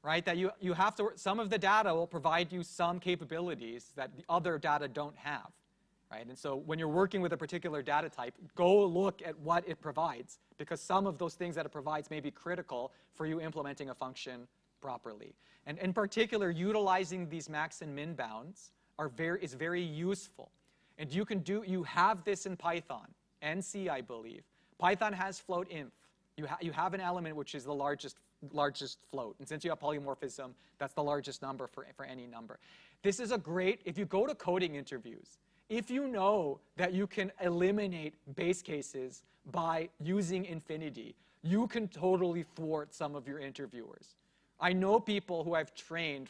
right, that you have to, some of the data will provide you some capabilities that the other data don't have, right? And so when you're working with a particular data type, go look at what it provides, because some of those things that it provides may be critical for you implementing a function properly. And in particular, utilizing these max and min bounds is very useful. And you have this in Python and C, I believe. Python has float inf. You have an element which is the largest float. And since you have polymorphism, that's the largest number for any number. This is a great, if you go to coding interviews, if you know that you can eliminate base cases by using infinity, you can totally thwart some of your interviewers. I know people who I've trained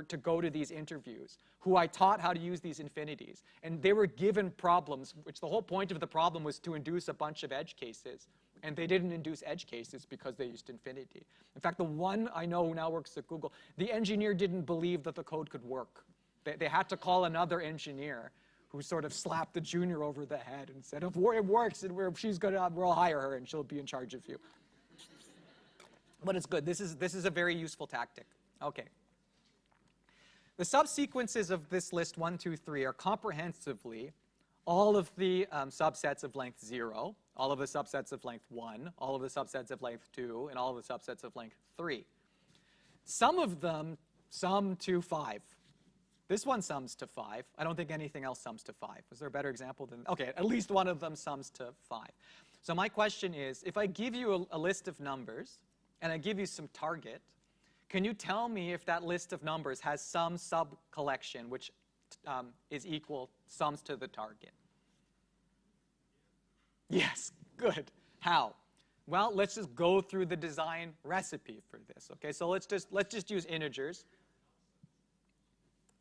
to go to these interviews, who I taught how to use these infinities. And they were given problems, which the whole point of the problem was to induce a bunch of edge cases. And they didn't induce edge cases because they used infinity. In fact, the one I know who now works at Google, the engineer didn't believe that the code could work. They had to call another engineer who sort of slapped the junior over the head and said, if it works, we'll hire her and she'll be in charge of you. But it's good. This is a very useful tactic. Okay. The subsequences of this list 1, 2, 3 are comprehensively all of the subsets of length 0, all of the subsets of length 1, all of the subsets of length 2, and all of the subsets of length 3. Some of them sum to 5. This one sums to 5. I don't think anything else sums to 5. Was there a better example than? Okay, at least one of them sums to 5. So my question is, if I give you a list of numbers and I give you some target, can you tell me if that list of numbers has some sub-collection which is equal sums to the target? Yes, good. How? Well, let's just go through the design recipe for this. Okay, so let's just use integers.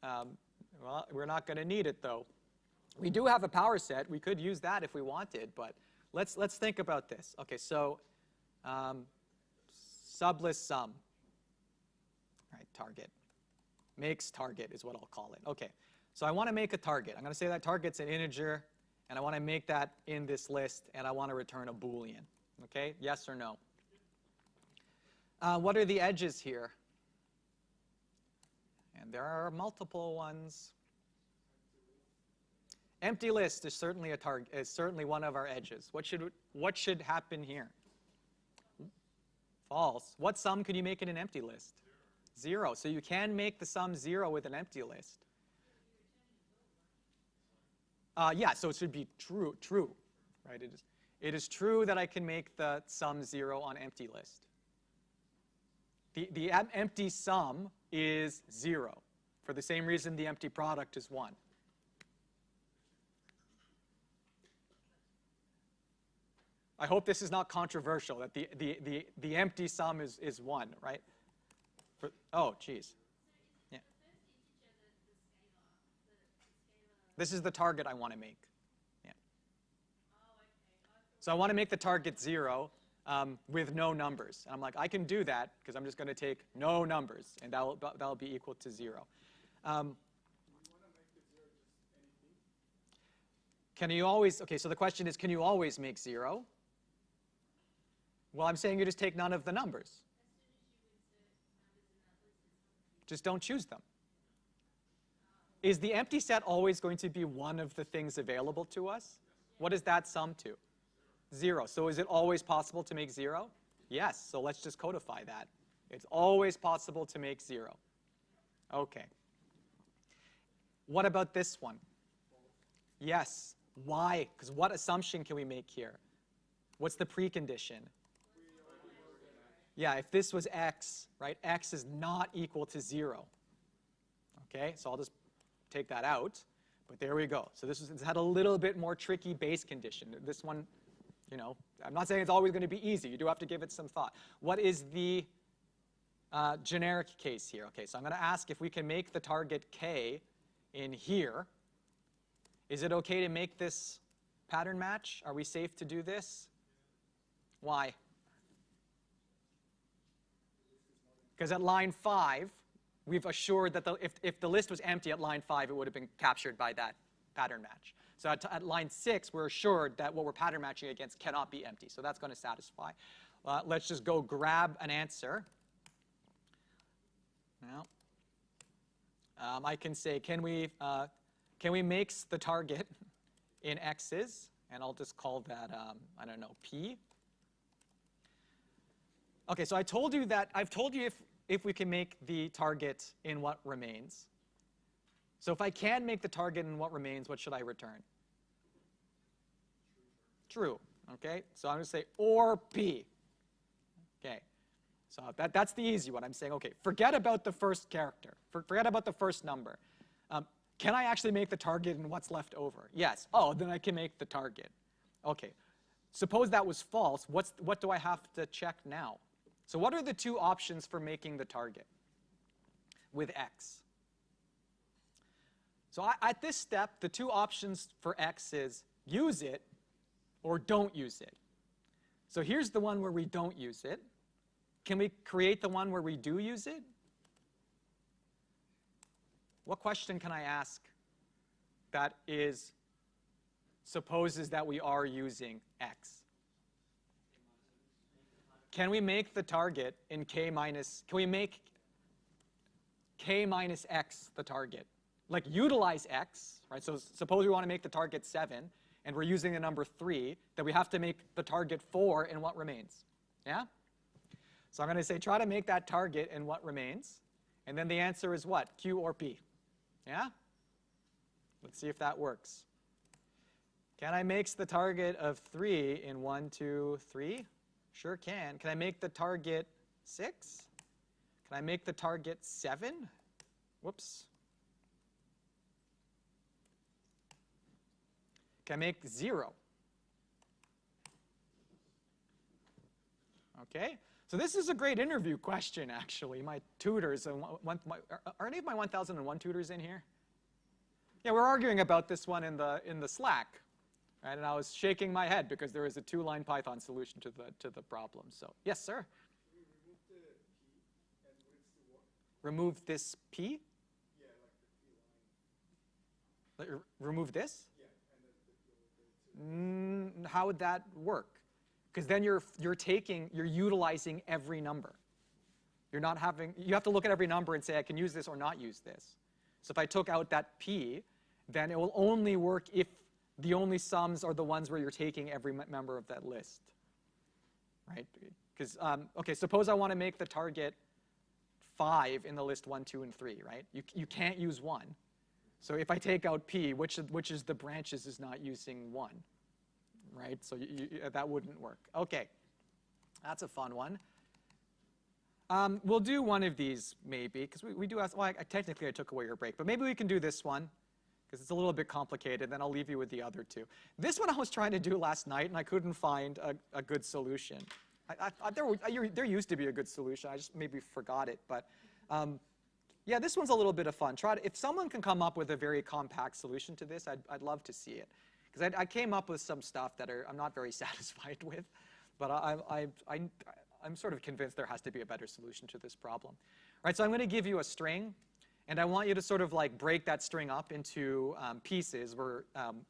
Well, we're not going to need it though. We do have a power set. We could use that if we wanted, but let's think about this. Okay, so sublist sum. All right, target. Makes target is what I'll call it. Okay, so I want to make a target. I'm going to say that target's an integer, and I want to make that in this list, and I want to return a Boolean. Okay, yes or no? What are the edges here? And there are multiple ones. Empty list is certainly a target. Is certainly one of our edges. What should happen here? False. What sum could you make in an empty list? 0. So you can make the sum 0 with an empty list. Yeah. So it should be true. True, right? It is true that I can make the sum 0 on empty list. The empty sum is 0 for the same reason the empty product is 1. I hope this is not controversial, that the empty sum is 1, right? Oh, geez. Yeah. This is the target I want to make. Yeah. So I want to make the target 0 with no numbers. And I'm like, I can do that because I'm just going to take no numbers, and that'll be equal to 0. Can you always, okay, so the question is, can you always make 0? Well, I'm saying you just take none of the numbers. Just don't choose them. Is the empty set always going to be one of the things available to us? What does that sum to? 0. So is it always possible to make 0? Yes, so let's just codify that. It's always possible to make 0. Okay. What about this one? Yes. Why? Because what assumption can we make here? What's the precondition? Yeah, if this was x, right, x is not equal to 0. Okay, so I'll just take that out. But there we go. So this had a little bit more tricky base condition. This one, you know, I'm not saying it's always going to be easy. You do have to give it some thought. What is the generic case here? Okay, so I'm going to ask if we can make the target k in here. Is it okay to make this pattern match? Are we safe to do this? Why? Because at line 5, we've assured that if the list was empty at line 5, it would have been captured by that pattern match. So at line 6, we're assured that what we're pattern matching against cannot be empty. So that's going to satisfy. Let's just go grab an answer. Now, I can say, can we make the target in x's? And I'll just call that, I don't know, p. Okay, so I've told you if we can make the target in what remains. So if I can make the target in what remains, what should I return? True. Okay, so I'm going to say or p. Okay, so that's the easy one. I'm saying, okay, forget about the first character. Forget about the first number. Can I actually make the target in what's left over? Yes. Oh, then I can make the target. Okay. Suppose that was false. What do I have to check now? So what are the two options for making the target with x? So at this step, the two options for x is use it or don't use it. So here's the one where we don't use it. Can we create the one where we do use it? What question can I ask that supposes that we are using x? Can we make the target in can we make k minus x the target? Like utilize x, right? So suppose we want to make the target 7, and we're using the number 3, then we have to make the target 4 in what remains. Yeah? So I'm going to say try to make that target in what remains, and then the answer is what? Q or P. Yeah? Let's see if that works. Can I make the target of 3 in 1, 2, 3? Sure can. Can I make the target 6? Can I make the target 7? Whoops. Can I make 0? Okay. So this is a great interview question, actually. My tutors, are any of my 1001 tutors in here? Yeah, we're arguing about this one in the Slack, right? And I was shaking my head because there is a 2-line Python solution to the problem. So yes, sir. Can we remove the P and would it still work? Remove this P. Yeah, like the P line. Remove this. Yeah, and then the P. How would that work? Because then you're utilizing every number. You have to look at every number and say I can use this or not use this. So if I took out that P, then it will only work if the only sums are the ones where you're taking every member of that list, right? Because okay, suppose I want to make the target 5 in the list 1, 2, and 3, right? You can't use 1. So if I take out P, which is the branches is not using 1. Right? So that wouldn't work. Okay, that's a fun one. We'll do one of these maybe, because we do have, well, technically I took away your break, but maybe we can do this one, because it's a little bit complicated, then I'll leave you with the other two. This one I was trying to do last night, and I couldn't find a good solution. There used to be a good solution, I just maybe forgot it, but yeah, this one's a little bit of fun. If someone can come up with a very compact solution to this, I'd love to see it. Because I came up with some stuff that I'm not very satisfied with, but I'm sort of convinced there has to be a better solution to this problem. All right, so I'm going to give you a string, and I want you to sort of like break that string up into pieces where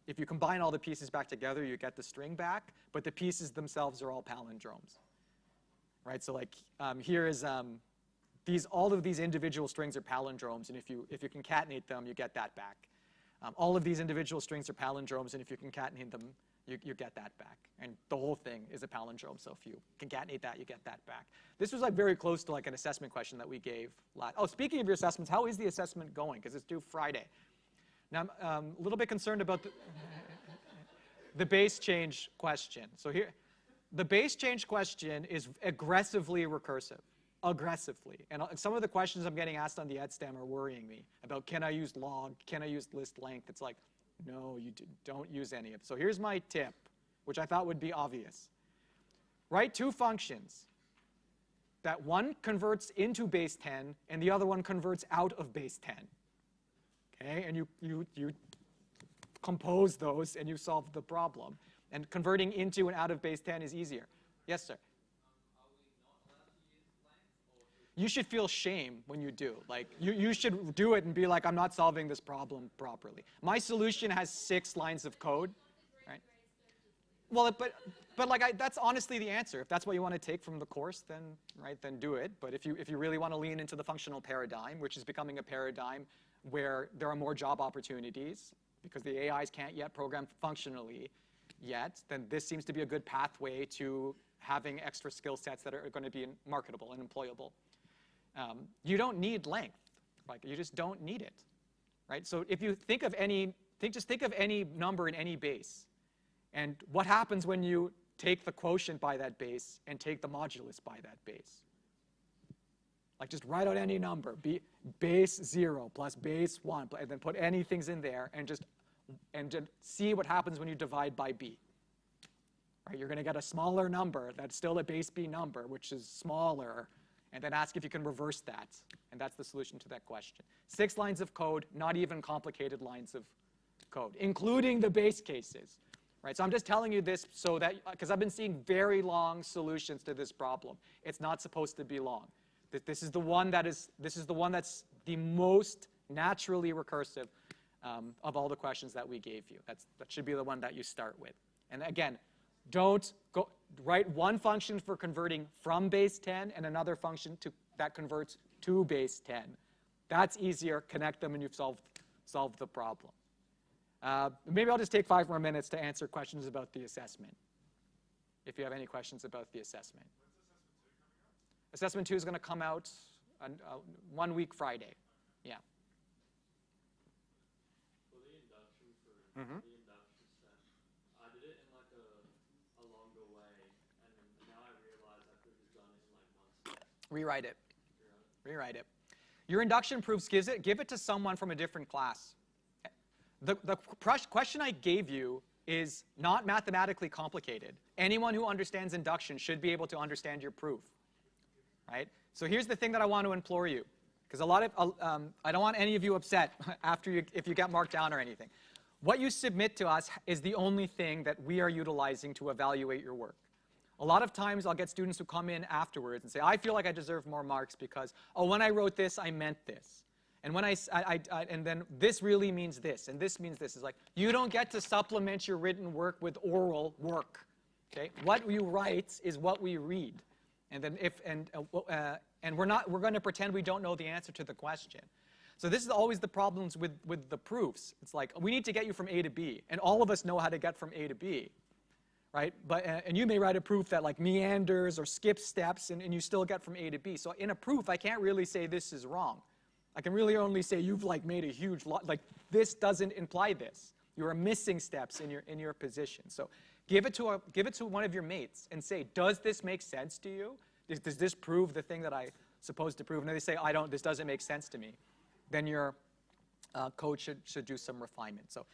if you combine all the pieces back together, you get the string back, but the pieces themselves are all palindromes. Right, so like here is all of these individual strings are palindromes, and if you concatenate them, you get that back. All of these individual strings are palindromes, and if you concatenate them, you get that back. And the whole thing is a palindrome, so if you concatenate that, you get that back. This was like very close to like an assessment question that we gave last. Oh, speaking of your assessments, how is the assessment going? Because it's due Friday. Now, I'm a little bit concerned about the base change question. So here, the base change question is aggressively recursive. Aggressively. And some of the questions I'm getting asked on the EdStem are worrying me about can I use log, can I use list length? It's like, no, you don't use any of it. So here's my tip, which I thought would be obvious. Write 2 functions that one converts into base 10 and the other one converts out of base 10. Okay, and you compose those and you solve the problem. And converting into and out of base 10 is easier. Yes, sir. You should feel shame when you do. Like, you should do it and be like, I'm not solving this problem properly. My solution has 6 lines of code, right? Well, but like, that's honestly the answer. If that's what you want to take from the course, then do it. But if you really want to lean into the functional paradigm, which is becoming a paradigm where there are more job opportunities, because the AIs can't yet program functionally yet, then this seems to be a good pathway to having extra skill sets that are going to be marketable and employable. You don't need length, like you just don't need it, right? So if you think of just think of any number in any base, and what happens when you take the quotient by that base and take the modulus by that base. Like just write out any number, base 0 plus base 1, and then put anything in there, and just see what happens when you divide by b. Right? You're going to get a smaller number that's still a base b number, which is smaller. And then ask if you can reverse that. And that's the solution to that question. 6 lines of code, not even complicated lines of code, including the base cases. Right? So I'm just telling you this so that, because I've been seeing very long solutions to this problem. It's not supposed to be long. This is the one that's the most naturally recursive of all the questions that we gave you. That should be the one that you start with. And again, don't go write one function for converting from base 10 and another function that converts to base 10. That's easier. Connect them and you've solved the problem. Maybe I'll just take 5 more minutes to answer questions about the assessment, if you have any questions about the assessment. When's assessment 2 coming out? Assessment 2 is going to come out 1 week Friday. Yeah. For the induction, Mm-hmm. the induction set, Rewrite it. Rewrite it. Your induction proofs, give it to someone from a different class. The question I gave you is not mathematically complicated. Anyone who understands induction should be able to understand your proof, right? So here's the thing that I want to implore you, because I don't want any of you upset if you get marked down or anything. What you submit to us is the only thing that we are utilizing to evaluate your work. A lot of times I'll get students who come in afterwards and say, I feel like I deserve more marks because, oh, when I wrote this, I meant this. And when and then this really means this, and this means this. It's like, you don't get to supplement your written work with oral work. Okay? What you write is what we read. And then we're going to pretend we don't know the answer to the question. So this is always the problems with the proofs. It's like, we need to get you from A to B, and all of us know how to get from A to B. Right? And you may write a proof that like meanders or skips steps, and you still get from A to B. So in a proof, I can't really say this is wrong. I can really only say you've like made a huge lot, like this doesn't imply this. You are missing steps in your position. So give it to one of your mates and say, does this make sense to you? Does this prove the thing that I supposed to prove? And if they say, this doesn't make sense to me, then your code should do some refinement. So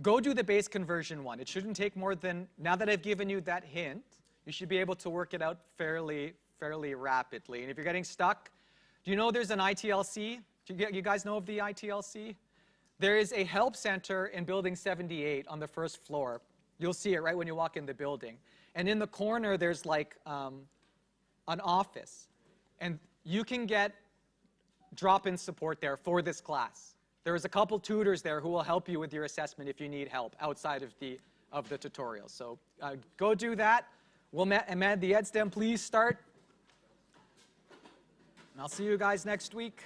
go do the base conversion one. It shouldn't take more than, now that I've given you that hint, you should be able to work it out fairly rapidly. And if you're getting stuck, do you know there's an ITLC? Do you guys know of the ITLC? There is a help center in building 78 on the first floor. You'll see it right when you walk in the building. And in the corner, there's like an office. And you can get drop-in support there for this class. There's a couple tutors there who will help you with your assessment if you need help outside of the tutorial. So go do that. Ahmed, the EdStem, please start. And I'll see you guys next week.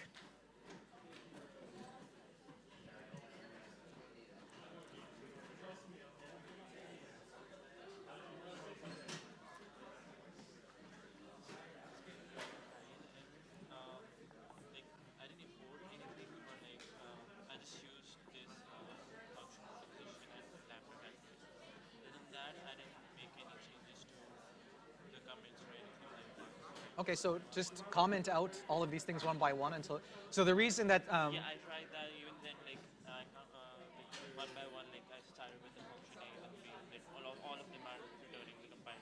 Okay, so just comment out all of these things one by one until. So the reason that. Yeah, I tried that. Even then, like one by one, like I started with the function A and B. Like all of them are returning the compiler.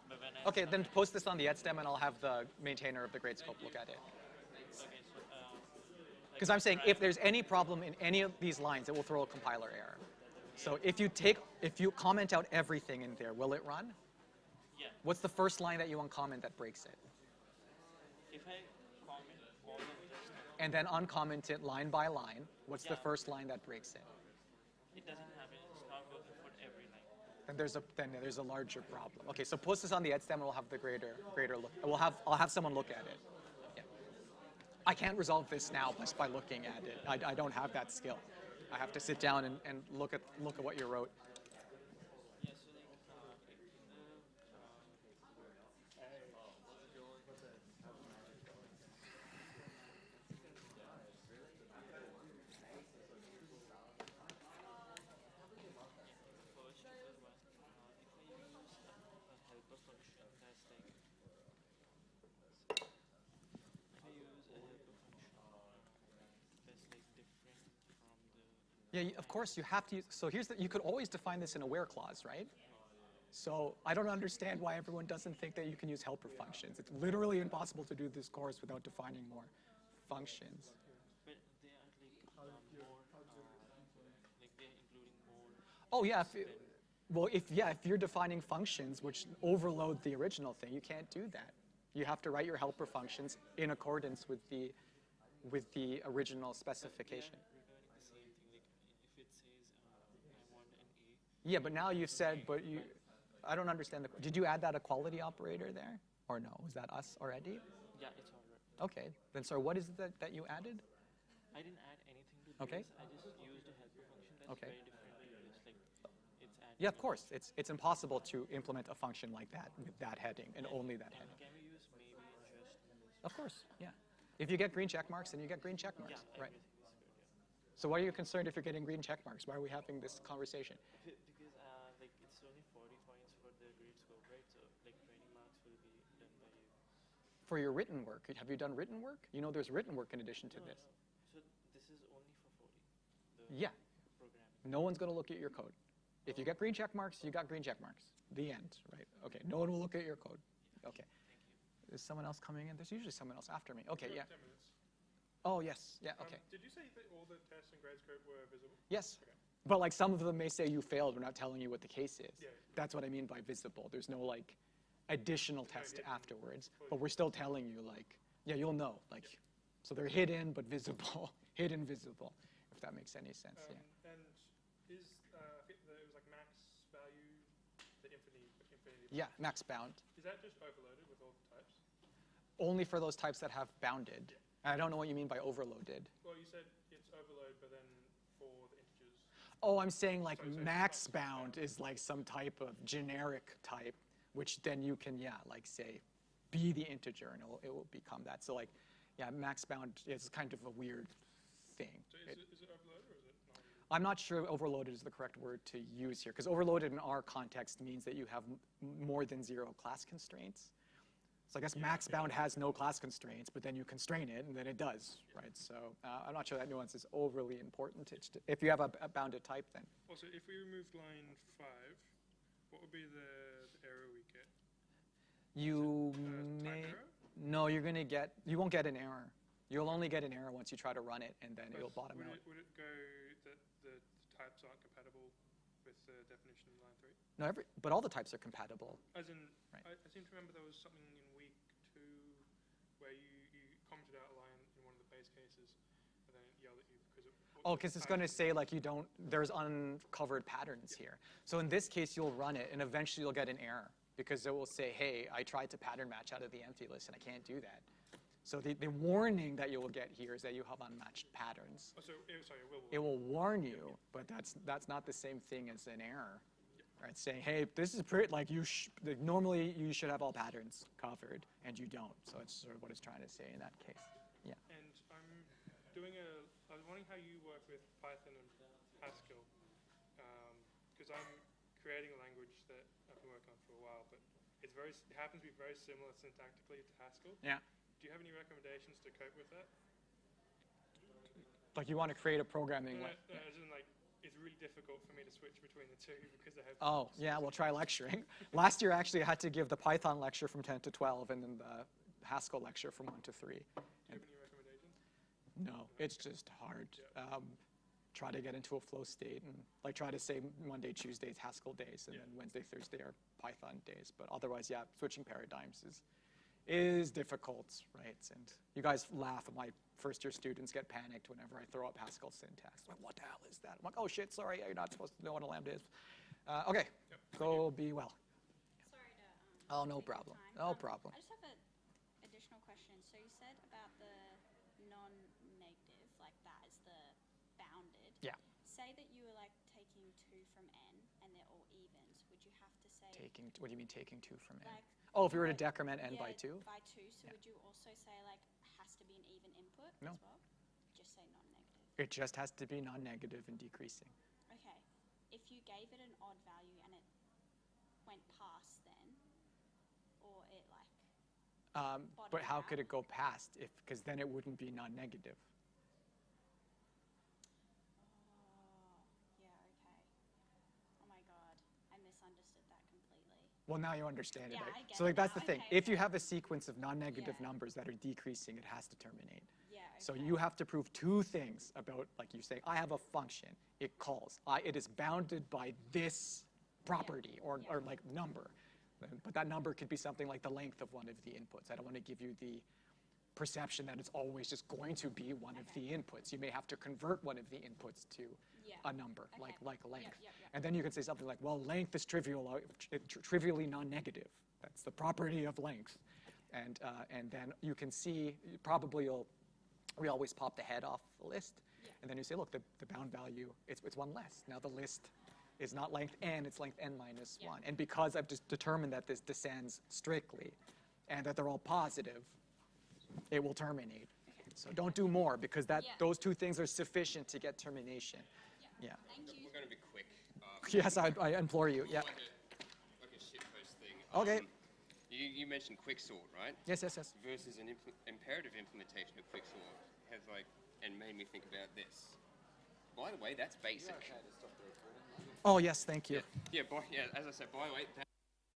But when I okay, then post this on the EdStem, and I'll have the maintainer of the gradescope look at it. Okay, so. Because I'm saying if there's any problem in any of these lines, it will throw a compiler error. So if you comment out everything in there, will it run? Yeah. What's the first line that you uncomment that breaks it? If I comment all of this stuff, And then uncomment it line by line. What's the first line that breaks it? it doesn't happen. It's not working for every line. Then there's a larger problem. Okay, so post this on the EdStem, and we'll have the greater look. I'll have someone look at it. Yeah. I can't resolve this now just by looking at it. I don't have that skill. I have to sit down and look at what you wrote. Yeah, so like Yeah, of course you have to use, so you could always define this in a where clause, right? So I don't understand why everyone doesn't think that you can use helper functions. It's literally impossible to do this course without defining more functions. but they are like more, like they're including more. Oh yeah, if you're defining functions which overload the original thing, you can't do that. You have to write your helper functions in accordance with the original specification. Yeah, but now you said, I don't understand. Did you add that equality operator there? Or no? Was that us already? Yeah, it's all right. Okay. Then, sorry, what is it that you added? I didn't add anything to Okay. this. I just used a helper function that's Okay. very different. It's like, it's added. Yeah, of course. It's impossible to implement a function like that with that heading and only that heading. Can we use maybe and just? Of course, yeah. If you get green check marks, then you get green check marks, Yeah, right? everything is good. Yeah. So why are you concerned if you're getting green check marks? Why are we having this conversation? Because like it's only 40 points for the grade scope, right? So like 20 marks will be done by you. For your written work. Have you done written work? You know there's written work in addition to this. So this is only for coding. Yeah. Programming. No one's going to look at your code. If you get green check marks, you got green check marks. The end, right? Okay, no one will look at your code. Okay. Thank you. Is someone else coming in? There's usually someone else after me. Okay, You yeah. have 10 minutes. Oh, yes, yeah, okay. Did you say that all the tests in grade scope were visible? Yes, Okay. but like some of them may say you failed, we're not telling you what the case is. Yeah. That's what I mean by visible. There's no like additional test hidden afterwards, fully. but we're still telling you like, yeah, you'll know. Like, so they're hidden but visible, hidden visible, if that makes any sense, yeah. And is it was like max value, the infinity? Yeah, max bound. Is that just overloaded with all the types? Only for those types that have bounded. And I don't know what you mean by overloaded. Well, you said it's overload, but then for the integers. Oh, I'm saying like Sorry, max max bound bound. is like some type of generic type, which then you can, yeah, like say, be the integer and it will become that. So like, yeah, max bound is kind of a weird thing. So is it overloaded or is it not? I'm not sure overloaded is the correct word to use here, because overloaded in our context means that you have more than 0 class constraints. So I guess max bound has no class constraints, but then you constrain it, and then it does, right? So I'm not sure that nuance is overly important. If you have a bounded type, then. Also, if we removed line 5, what would be the error we get? You Type may, error? no, you won't get an error. You'll only get an error once you try to run it, and then it'll bottom out. Would it go that the types aren't compatible with the definition in line 3? No, but all the types are compatible. As in, Right. I seem to remember there was something in week 2 where you commented out a line in one of the base cases, and then it yelled at you because it. Oh, because it's going to say like there's uncovered patterns here. So in this case, you'll run it, and eventually you'll get an error because it will say, hey, I tried to pattern match out of the empty list, and I can't do that. So the warning that you will get here is that you have unmatched patterns. Oh, sorry, It will warn you, but that's not the same thing as an error, right? Saying, hey, this is pretty, like normally you should have all patterns covered, and you don't. So it's sort of what it's trying to say in that case. Yeah. And I was wondering how you work with Python and Haskell, because I'm creating a language that I've been working on for a while, but it happens to be very similar syntactically to Haskell. Yeah. Do you have any recommendations to cope with that? Like you want to create a programming. No, as in like, it's really difficult for me to switch between the two because I have. Oh, yeah, we'll try lecturing. Last year, actually, I had to give the Python lecture from 10 to 12 and then the Haskell lecture from 1 to 3. Do you have any recommendations? No, it's just hard. Try to get into a flow state and like try to say Monday, Tuesday is Haskell days and then Wednesday, Thursday are Python days. But otherwise, yeah, switching paradigms is difficult, right? And you guys laugh at my first-year students get panicked whenever I throw up Haskell syntax. Like, what the hell is that? I'm like, oh shit, sorry, you're not supposed to know what a lambda is. Okay, go be well. Sorry to. Oh, no take your problem. time. No problem. I just have an additional question. So you said about the non-negative, like that is the bounded. Yeah. Say that you were like taking 2 from n and they're all evens. Would you have to say What do you mean taking 2 from n? like? Oh, if you were to like- decrement n by 2? By 2. So would you also say like has to be an even input No. as well? Just say non-negative. It just has to be non-negative and decreasing. Okay. If you gave it an odd value and it went past then, or it like. But how out. could it go past? Because then it wouldn't be non-negative. Oh, yeah, okay. Oh my God, I misunderstood that completely. Well, now you understand it. Yeah, right? I get So like it that's now. the thing. Okay, If you okay. have a sequence of non-negative Yeah. numbers that are decreasing, it has to terminate. Yeah, okay. So you have to prove 2 things about, like you say, I have a function. It calls. It is bounded by this property or like number. But that number could be something like the length of one of the inputs. I don't want to give you the perception that it's always just going to be one of the inputs. You may have to convert one of the inputs to Yeah. a number, Okay. like length. Yep. And then you can say something like, well, length is trivially non-negative. That's the property of length. And then you can see, we always pop the head off the list. Yeah. And then you say, look, the bound value, it's 1 less. Now the list is not length n, it's length n minus Yeah. 1. And because I've just determined that this descends strictly and that they're all positive, it will terminate. So don't do more because Yeah. those 2 things are sufficient to get termination. Yeah. Thank you. We're going to be quick. Yes, I implore you. Yeah. Like a shitpost thing. Okay. You mentioned quicksort, right? Yes, yes, yes. Versus an imperative implementation of quicksort has and made me think about this. By the way, that's basic. Oh, yes, thank you. Yeah, as I said, by the way,